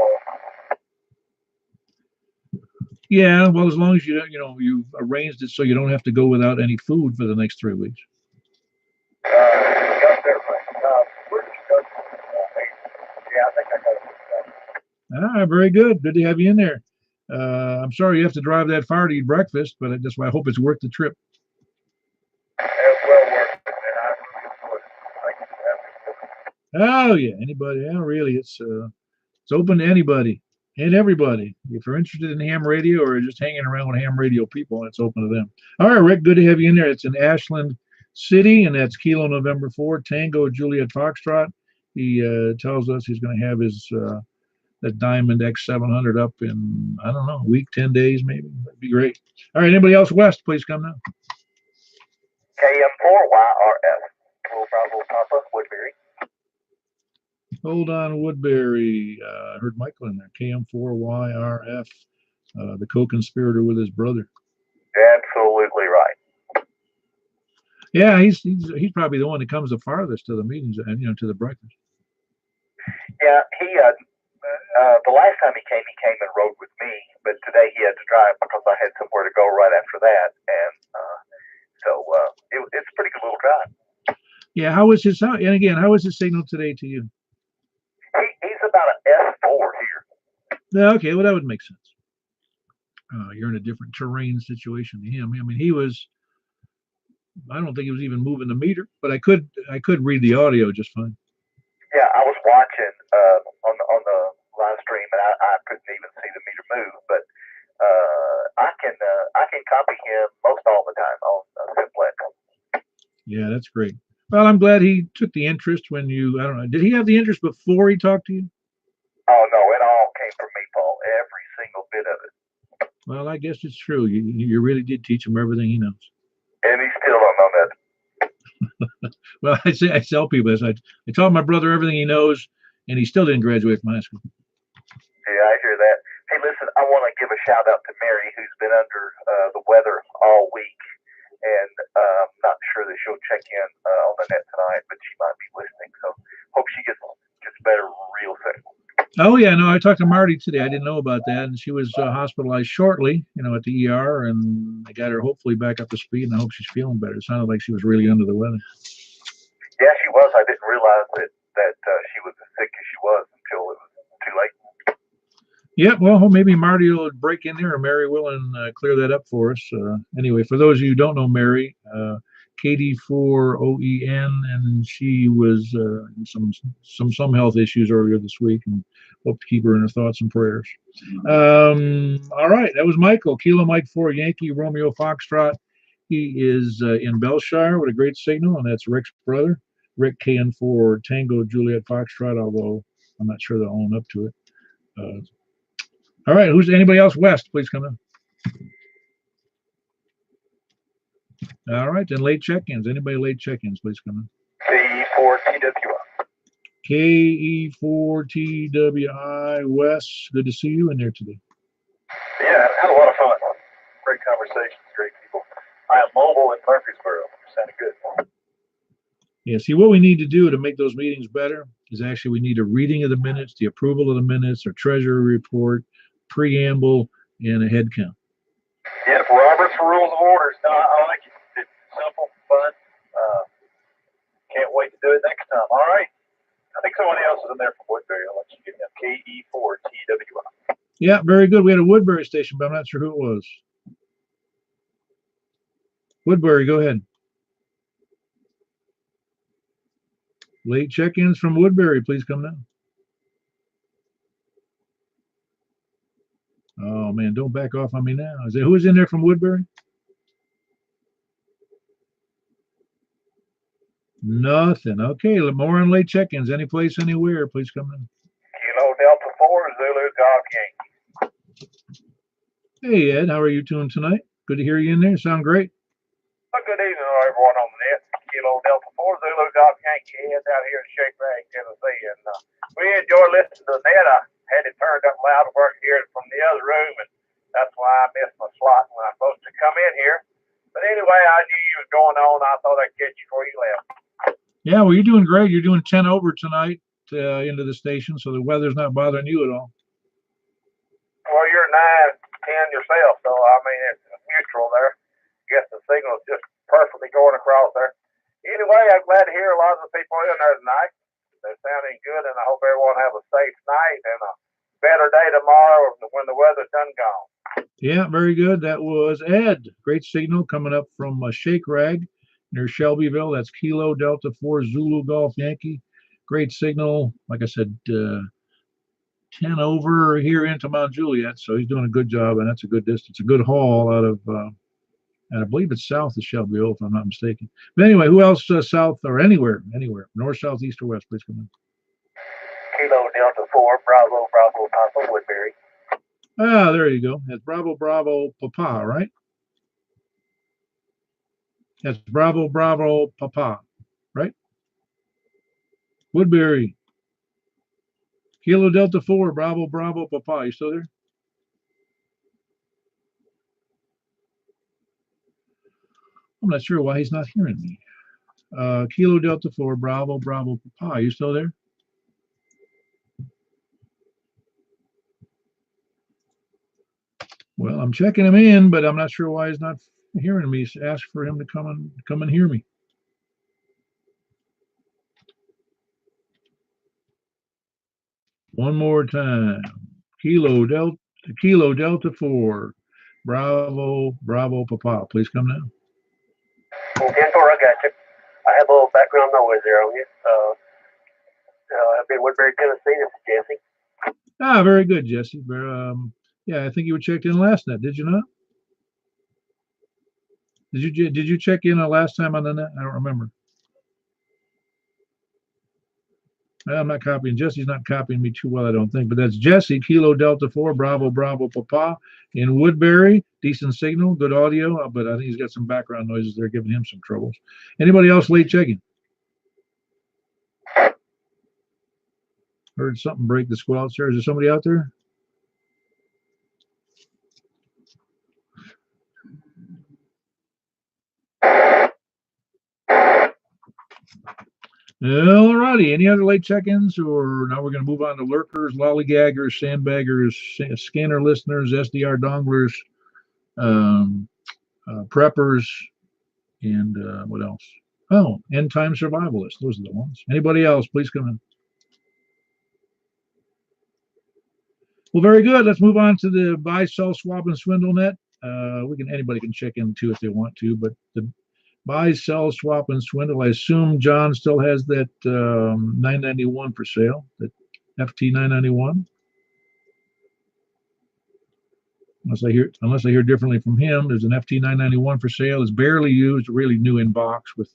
Yeah, well, as long as you've arranged it so you don't have to go without any food for the next 3 weeks.
got that right. Where's the yeah, I think I got it.
Ah, very good. Good to have you in there. I'm sorry you have to drive that far to eat breakfast, but that's why I hope it's worth the trip.
It's well worth it, and I really enjoyed it.
Oh yeah, anybody? Yeah, really, it's open to anybody and everybody. If you're interested in ham radio or just hanging around with ham radio people, it's open to them. All right, Rick, good to have you in there. It's in Ashland City, and that's Kilo November 4 Tango Juliet Foxtrot. He tells us he's going to have his that Diamond X700 up in, I don't know, a week, 10 days maybe. That'd be great. All right, anybody else west, please come now.
KM4YRF. Little Bravo Papa, Woodbury.
Hold on, Woodbury. I heard Michael in there. KM4YRF, the co-conspirator with his brother.
Absolutely right.
Yeah, he's probably the one that comes the farthest to the meetings and to the breakfast.
Yeah, he the last time he came and rode with me, but today he had to drive because I had somewhere to go right after that, and so it's a pretty good little drive.
Yeah, how was his sound? And again, how was his signal today to you?
He's about an S4 here.
Yeah, okay, well that would make sense. You're in a different terrain situation to him. I mean, I don't think he was even moving the meter, but I could read the audio just fine.
Yeah, I was watching on the live stream, and I couldn't even see the meter move, but I can copy him most all the time on Simplex.
Yeah, that's great. Well, I'm glad he took the interest when I don't know, did he have the interest before he talked to you?
Oh no, it all came from me, Paul. Every single bit of it.
Well, I guess it's true. You really did teach him everything he knows.
And he still don't know that.
Well, I tell people this. I taught my brother everything he knows, and he still didn't graduate from high school.
Yeah, I hear that. Hey, listen, I want to give a shout out to Mary, who's been under the weather all week, and I'm not sure that she'll check in on the net tonight, but she might be listening. So hope she gets better real soon.
Oh yeah, no, I talked to Marty today. I didn't know about that, and she was hospitalized shortly, at the ER, and they got her hopefully back up to speed, and I hope she's feeling better. It sounded like she was really under the weather.
Yeah, she was. I didn't realize that she was as sick as she was until it was too late.
Yeah, well, maybe Marty will break in there, or Mary will, and clear that up for us. Anyway, for those of you who don't know Mary, KD4OEN, and she was some health issues earlier this week, and hope to keep her in her thoughts and prayers. All right, that was Michael, Kilo Mike 4 Yankee Romeo Foxtrot. He is in Belshire with a great signal, and that's Rick's brother, Rick KN4 Tango Juliet Foxtrot, although I'm not sure they'll own up to it. All right, anybody else west? Please come in. All right, then late check-ins. Anybody late check-ins, please come in.
KE4TWI.
KE4TWI Wes, good to see you in there today.
Yeah, had a lot of fun. Great conversations, great people. I am mobile in Murfreesboro. Sounded good.
Yeah, see, what we need to do to make those meetings better is actually we need a reading of the minutes, the approval of the minutes, a treasury report, preamble, and a head count.
Yeah, for Robert's Rules of Orders. No, I like it. It's simple, fun. Can't wait to do it next time. All right. I think so. anyone else is in there from Woodbury, I'll let you get them. KE4TWI.
Yeah, very good. We had a Woodbury station, but I'm not sure who it was. Woodbury, go ahead. Late check-ins from Woodbury, please come down. Oh man, don't back off on me now. Who is in there from Woodbury? Nothing. Okay, more on late check-ins. Any place, anywhere, please come in.
Kilo Delta 4, Zulu Golf Yankee.
Hey Ed, how are you doing tonight? Good to hear you in there. Sound great.
Good evening, everyone on the net. Kilo Delta 4, Zulu Golf Yankee. Ed out here in Shake Rag, Tennessee, and we enjoy listening to the net. I had it turned up loud to work here from the other room, and that's why I missed my slot when I was supposed to come in here. But anyway, I knew you was going on. I thought I'd catch you before you left.
Yeah, well, you're doing great. You're doing 10 over tonight into the station, so the weather's not bothering you at all.
Well, you're 9-10 yourself, so I mean it's mutual there. Guess the signal's just perfectly going across there. Anyway, I'm glad to hear a lot of the people in there tonight. They're sounding good, and I hope everyone have a safe night and a better day tomorrow when the weather's done gone.
Yeah, very good. That was Ed. Great signal coming up from Shake Rag near Shelbyville. That's Kilo Delta 4 Zulu Golf Yankee. Great signal. Like I said, 10 over here into Mount Juliet, so he's doing a good job, and that's a good distance, a good haul out of, and I believe it's south of Shelbyville, if I'm not mistaken. But anyway, who else south or anywhere, north, south, east, or west, please come in.
Kilo Delta 4, Bravo, Papa, Woodbury.
Ah, there you go. That's Bravo, Papa, right? That's Bravo, Papa, right? Woodbury. Kilo Delta 4, Bravo, Papa. You still there? I'm not sure why he's not hearing me. Kilo Delta 4, Bravo, Papa. You still there? Well, I'm checking him in, but I'm not sure why he's not hearing me. Ask for him to come and hear me. One more time. Kilo Delta 4, Bravo, Papa. Please come now.
Yes, sir, I got you. I have a little background noise there on you. I've been in Woodbury, Tennessee. This is Jesse.
Ah, very good, Jesse. Yeah, I think you were checked in last night, did you not? Did you check in last time on the net? I don't remember. I'm not copying. Jesse's not copying me too well, I don't think. But that's Jesse, Kilo Delta 4, Bravo, Papa, in Woodbury. Decent signal, good audio, but I think he's got some background noises that are giving him some troubles. Anybody else late checking? Heard something break the squelch there. Is there somebody out there? All righty. Any other late check-ins, or now we're going to move on to lurkers, lollygaggers, sandbaggers, scanner listeners, SDR donglers, preppers, and what else? Oh, end time survivalists. Those are the ones. Anybody else? Please come in. Well, very good. Let's move on to the buy, sell, swap, and swindle net. Anybody can check in too if they want to, but the buy, sell, swap, and swindle. I assume John still has that 991 for sale, that FT 991. Unless I hear differently from him, there's an FT 991 for sale. It's barely used, really new in box with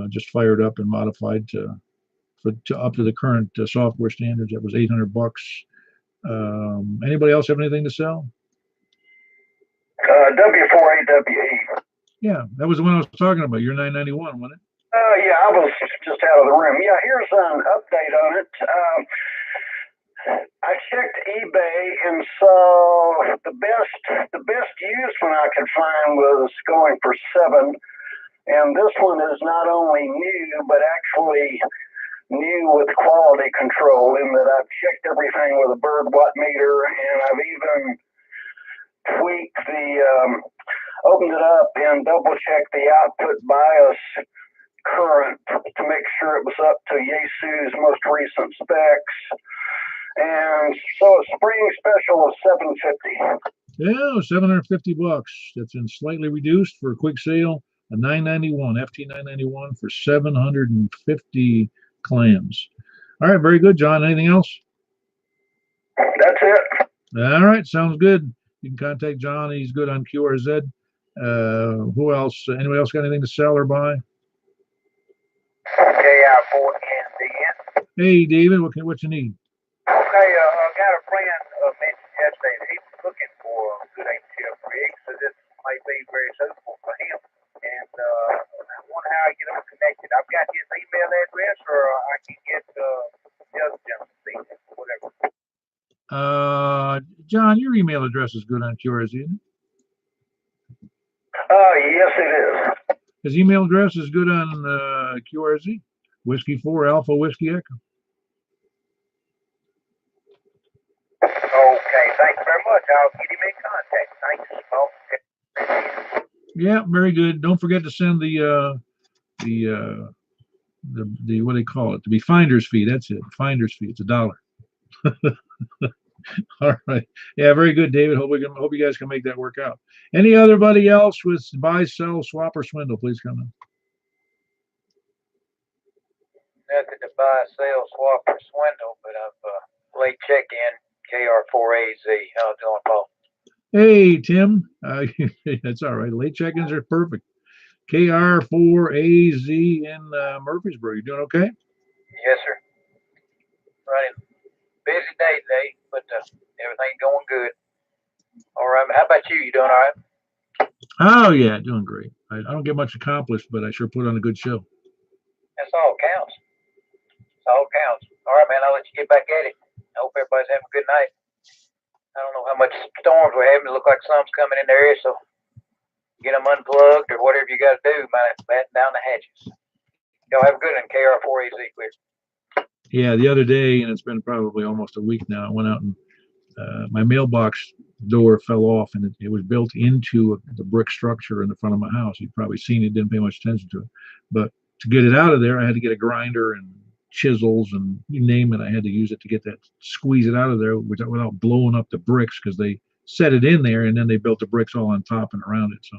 just fired up and modified to up to the current software standards. That was $800. Anybody else have anything to sell?
W4AWE.
Yeah, that was the one I was talking about. Your 991, wasn't it?
Yeah, I was just out of the room. Yeah, here's an update on it. I checked eBay, and so the best used one I could find was going for $7. And this one is not only new, but actually new with quality control, in that I've checked everything with a bird watt meter, and I've even tweaked opened it up and double checked the output bias current to make sure it was up to Yesu's most recent specs. And so a spring special of $750.
Yeah, $750. That's in slightly reduced for a quick sale. A 991 FT 991 for 750 clams. All right, very good, John. Anything else?
That's it.
All right, sounds good. You can contact John. He's good on QRZ. Who else? Anybody else got anything to sell or buy?
KI4NDN.
Hey, David, what you need?
Okay, I got a friend mentioned yesterday that he was looking for a good HTF rig, so this might be very suitable for him. And I wonder how I get them connected. I've got his email address, or I can get the other gentleman's email, whatever.
John, your email address is good on QRZ, isn't it?
Yes, it is.
His email address is good on QRZ. Whiskey 4 Alpha Whiskey Echo.
Okay, thank you very much. I'll get him in contact. Thanks. Okay.
Yeah, very good. Don't forget to send the what do they call it? The finder's fee. That's it. Finder's fee. It's $1. All right. Yeah, very good, David. Hope you guys can make that work out. Anybody else with buy, sell, swap, or swindle? Please come in.
Nothing to buy, sell, swap, or swindle, but I've late check-in KR4AZ. How it's doing, Paul?
Hey, Tim. That's all right. Late check-ins are perfect. KR4AZ in Murfreesboro. You doing okay?
Yes, sir. Running busy day today, but everything going good. All right. How about you? You doing all right?
Oh, yeah, doing great. I don't get much accomplished, but I sure put on a good show.
That's all counts. That's all counts. All right, man. I'll let you get back at it. I hope everybody's having a good night. I don't know how much storms we're having. It look like some's coming in the area, so get them unplugged or whatever you got to do. Might batten down the hatches. Y'all have a good one. KR4AZ clear.
Yeah, the other day, and it's been probably almost a week now, I went out and my mailbox door fell off, and it was built into the brick structure in the front of my house. You've probably seen it, didn't pay much attention to it. But to get it out of there, I had to get a grinder and chisels and you name it. I had to use it to get that, squeeze it out of there without blowing up the bricks, because they set it in there and then they built the bricks all on top and around it. So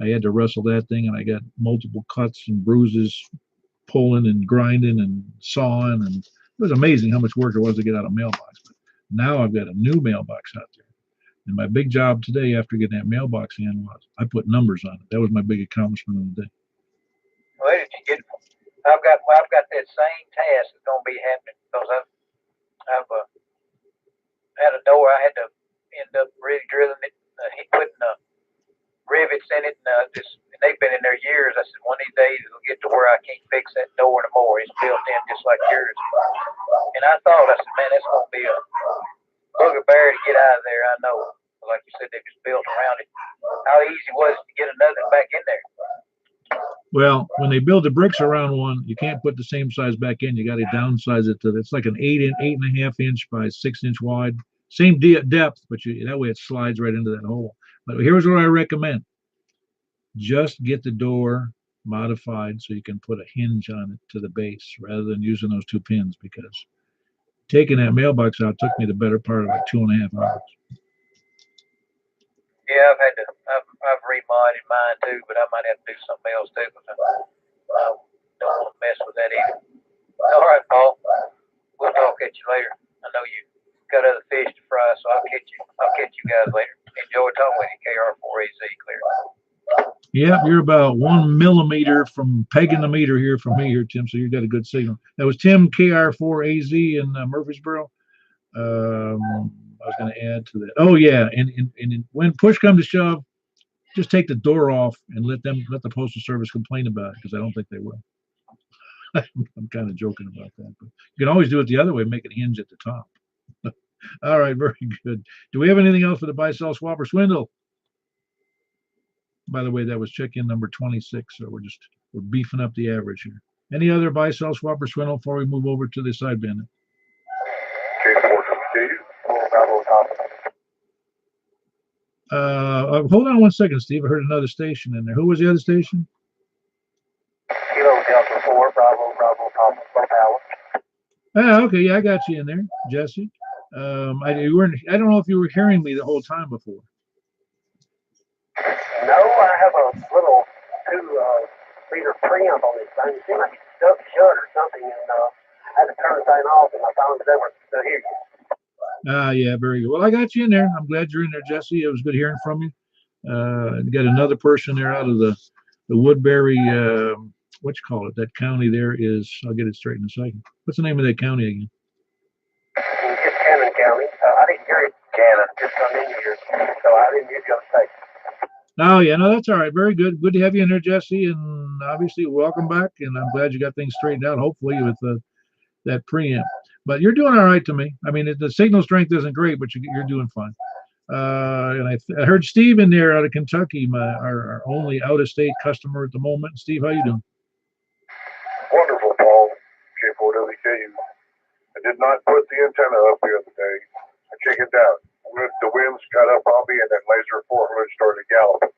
I had to wrestle that thing, and I got multiple cuts and bruises pulling and grinding and sawing, and it was amazing how much work it was to get out a mailbox. But now I've got a new mailbox out there, and my big job today after getting that mailbox in was I put numbers on it. That was my big accomplishment of the day.
Well, did you get? I've got that same task that's gonna be happening, because I've had a door. I had to end up really drilling it, putting rivets in it, and they've been in there years. I said, one of these days it'll get to where I can't fix that door anymore. It's built in just like yours. And I said, man, that's gonna be a bugbear to get out of there. I know, like you said, they just built around it. How easy was it to get another back in there?
Well, when they build the bricks around one, you can't put the same size back in. You got to downsize it to, it's like an 8.5 inch by 6 inch wide. Same depth, but that way it slides right into that hole. But here's what I recommend. Just get the door modified so you can put a hinge on it to the base rather than using those 2 pins, because taking that mailbox out took me the better part of like 2.5 hours.
Yeah, I've remodded mine too, but I might have to do something else too, because I don't want to mess with that either. All right, Paul. We'll talk at you later. I know you got other fish to fry, so I'll catch you guys later. Enjoy talking with you. KR4AZ clear.
Yeah, you're about 1 millimeter from pegging the meter here from me here, Tim. So you got a good signal. That was Tim, KR4AZ in Murfreesboro. I was going to add to that. Oh yeah, and when push comes to shove, just take the door off and let the Postal Service complain about it, because I don't think they will. I'm kind of joking about that, but you can always do it the other way, make it hinge at the top. All right, very good. Do we have anything else for the buy, sell, swap, or swindle? By the way, that was check-in number 26, so we're beefing up the average here. Any other buy, sell, swap, or swindle before we move over to the side bandit? Hold on 1 second, Steve. I heard another station in there. Who was the other station?
Kilo Delta 4, Bravo, Bravo,
off of both hours.
Ah, okay, yeah, I got you in there, Jesse. You weren't. I don't know if you were hearing me the whole time before.
No, I have a little 2 meter preamp on this thing. It seemed like it stuck shut or something, and I had to turn the thing off, and I finally was able to hear you.
Ah, yeah, very good. Well, I got you in there. I'm glad you're in there, Jesse. It was good hearing from you. You got another person there out of the Woodbury. What you call it? That county there is. I'll get it straight in a second. What's the name of that county again?
It's Cannon County. I didn't hear it, Cannon, just come in here, so I didn't hear you on the station.
Oh, yeah, no, that's all right. Very good. Good to have you in there, Jesse. And obviously, welcome back. And I'm glad you got things straightened out, hopefully, with that preamp. But you're doing all right to me. I mean, the signal strength isn't great, but you're doing fine. And I heard Steve in there out of Kentucky, our only out-of-state customer at the moment. Steve, how you doing?
Wonderful, Paul. K4WK. I did not put the antenna up the other day. I checked it out. The winds got up on me, and then laser 400 started galloping.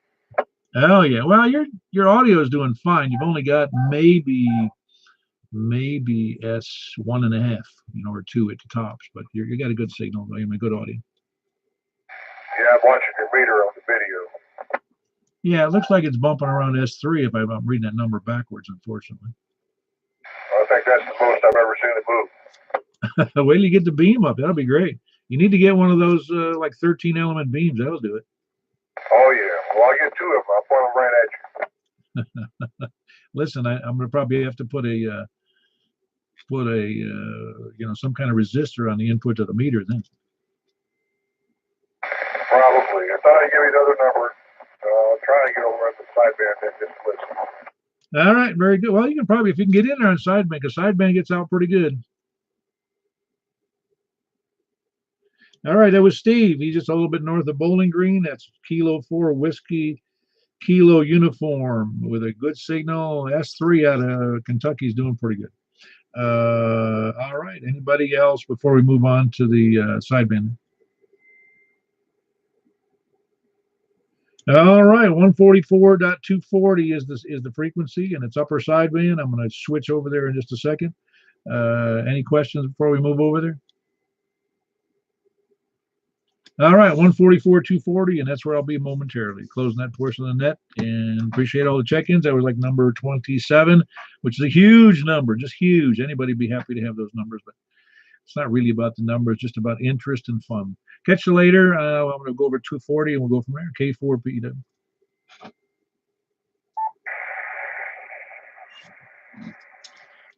Oh yeah. Well, your audio is doing fine. You've only got maybe S1.5, or 2 at the tops, but you got a good signal. I mean, good audio.
Yeah, I'm watching your meter on the video.
Yeah, it looks like it's bumping around S3 if I'm reading that number backwards, unfortunately.
I think that's the most I've ever seen it move.
Wait till you get the beam up. That'll be great. You need to get one of those like 13 element beams. That'll do it.
Oh yeah. Well, I'll get 2 of them. I'll point them right at you.
Listen, I'm gonna probably have to put a some kind of resistor on the input to the meter then.
Probably. I thought I'd give you another number. I'll try to get over at the sideband and just listen.
All right, very good. Well, you can probably, if you can get in there on sideband, because sideband gets out pretty good. All right, that was Steve. He's just a little bit north of Bowling Green. That's Kilo 4 Whiskey Kilo Uniform with a good signal. S3 out of Kentucky's doing pretty good. All right. Anybody else before we move on to the sideband? All right, 144.240 is the frequency, and it's upper sideband. I'm going to switch over there in just a second. Any questions before we move over there? All right, 144.240, and that's where I'll be momentarily. Closing that portion of the net, and appreciate all the check-ins. That was like number 27, which is a huge number, just huge. Anybody be happy to have those numbers, but it's not really about the numbers, just about interest and fun. Catch you later. I'm going to go over 240, and we'll go from there. K4PW.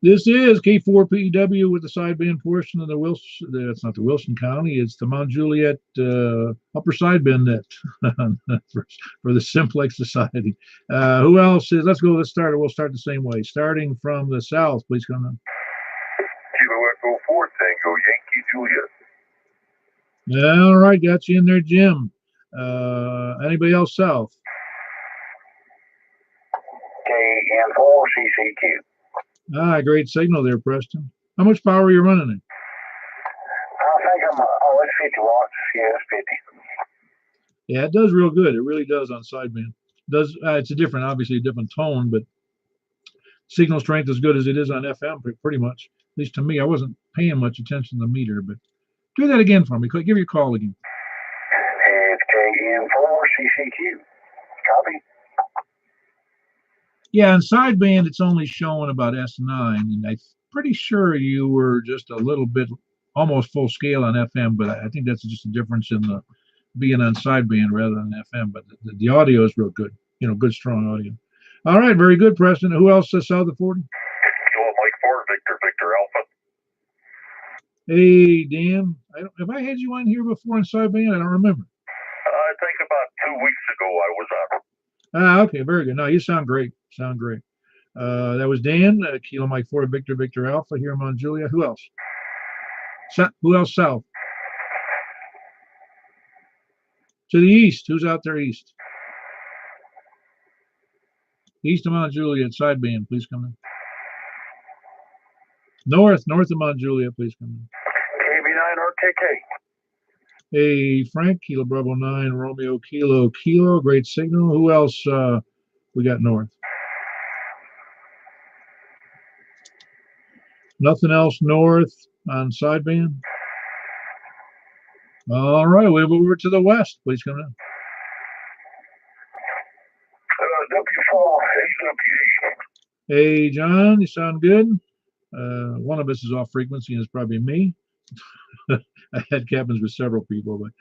This is K4PW with the sideband portion of the Wilson. That's not the Wilson County. It's the Mount Juliet upper sideband net for the Simplex Society. Who else is? Let's go. Let's start. We'll start the same way. Starting from the south, please come in.
Kilo Echo 4 Tango Yankee Juliet.
All right, got you in there, Jim. Anybody else south?
KN4 CCQ.
Ah, great signal there, Preston. How much power are you running in?
I think it's 50 watts. Yeah, it's 50.
Yeah, it does real good. It really does on sideband. Does it's obviously a different tone, but signal strength as good as it is on FM, pretty much. At least to me, I wasn't paying much attention to the meter, but do that again for me. Give your call again.
It's KN4 CCQ. Copy.
Yeah, in sideband, it's only showing about S9, and I'm pretty sure you were just a little bit, almost full scale on FM, but I think that's just a difference in the being on sideband rather than FM, but the audio is real good, good, strong audio. All right, very good, Preston. Who else south of 40?
Kilo Mike 4 Victor Alpha.
Hey, Dan, have I had you on here before in sideband? I don't remember.
I think about 2 weeks ago I was on.
Ah, okay, very good. No, you sound great. That was Dan, Kilo Mike 4 Victor Alpha here in Mount Juliet. Who else? Who else south? To the east. Who's out there east? East of Mount Juliet, sideband, please come in. North of Mount Juliet, please come in.
KB9 RKK.
Hey, Frank, Kilo Bravo 9, Romeo Kilo, great signal. Who else we got north? Nothing else north on sideband? All right, we'll move over to the west. Please come in.
W4 AWE.
Hey, John, you sound good. One of us is off frequency, and it's probably me. I had cabins with several people, but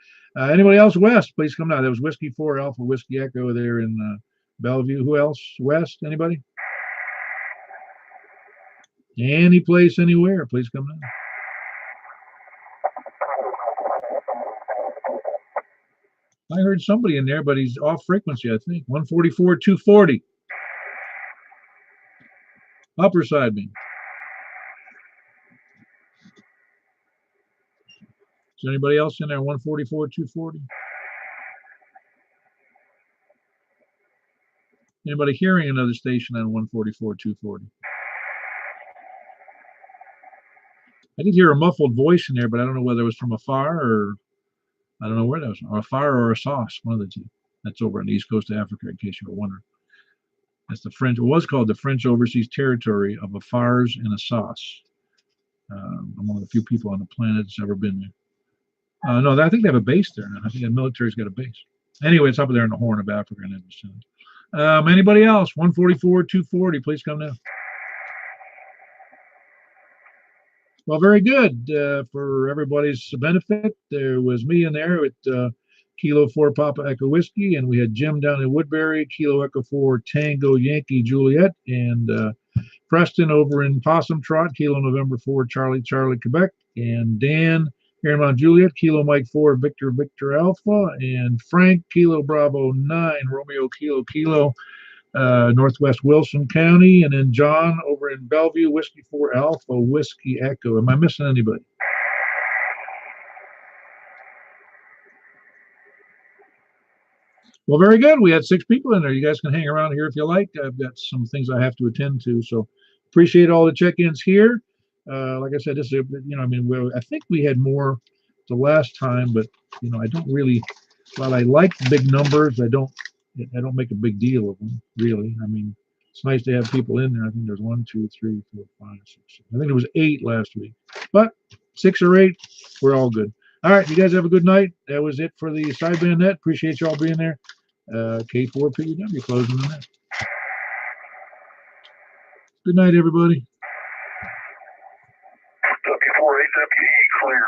anybody else west? Please come down. That was Whiskey 4 Alpha Whiskey Echo there in Bellevue. Who else west? Anybody? Any place, anywhere? Please come down. I heard somebody in there, but he's off frequency, I think. 144, 240. Upper side beam. Is there anybody else in there? 144, 240? Anybody hearing another station on 144, 240? I did hear a muffled voice in there, but I don't know whether it was from afar or I don't know where that was, or a fire or a sauce, one of the two. That's over on the east coast of Africa, in case you were wondering. That's the French, it was called the French Overseas Territory of Afars and a Sauce. I'm one of the few people on the planet that's ever been there. No, I think they have a base there now. I think the military's got a base. Anyway, it's up there in the Horn of Africa. Anybody else? 144, 240, please come down. Well, very good. For everybody's benefit, there was me in there with Kilo 4 Papa Echo Whiskey, and we had Jim down in Woodbury, Kilo Echo 4 Tango Yankee Juliet, and Preston over in Possum Trot, Kilo November 4 Charlie Quebec, and Dan here in Mount Juliet, Kilo Mike 4 Victor Alpha, and Frank Kilo Bravo 9 Romeo Kilo Northwest Wilson County, and then John over in Bellevue, Whiskey 4 Alpha Whiskey Echo. Am I missing anybody? Well, very good. We had 6 people in there. You guys can hang around here if you like. I've got some things I have to attend to, so appreciate all the check-ins here. Like I said, this is, I think we had more the last time, but I don't really. While I like big numbers, I don't make a big deal of them, really. I mean, it's nice to have people in there. I think there's 1, 2, 3, 4, 5, 6. I think there was 8 last week, but 6 or 8, we're all good. All right, you guys have a good night. That was it for the sideband net. Appreciate you all being there. K4PW closing the net. Good night, everybody.
W4 AWE clear.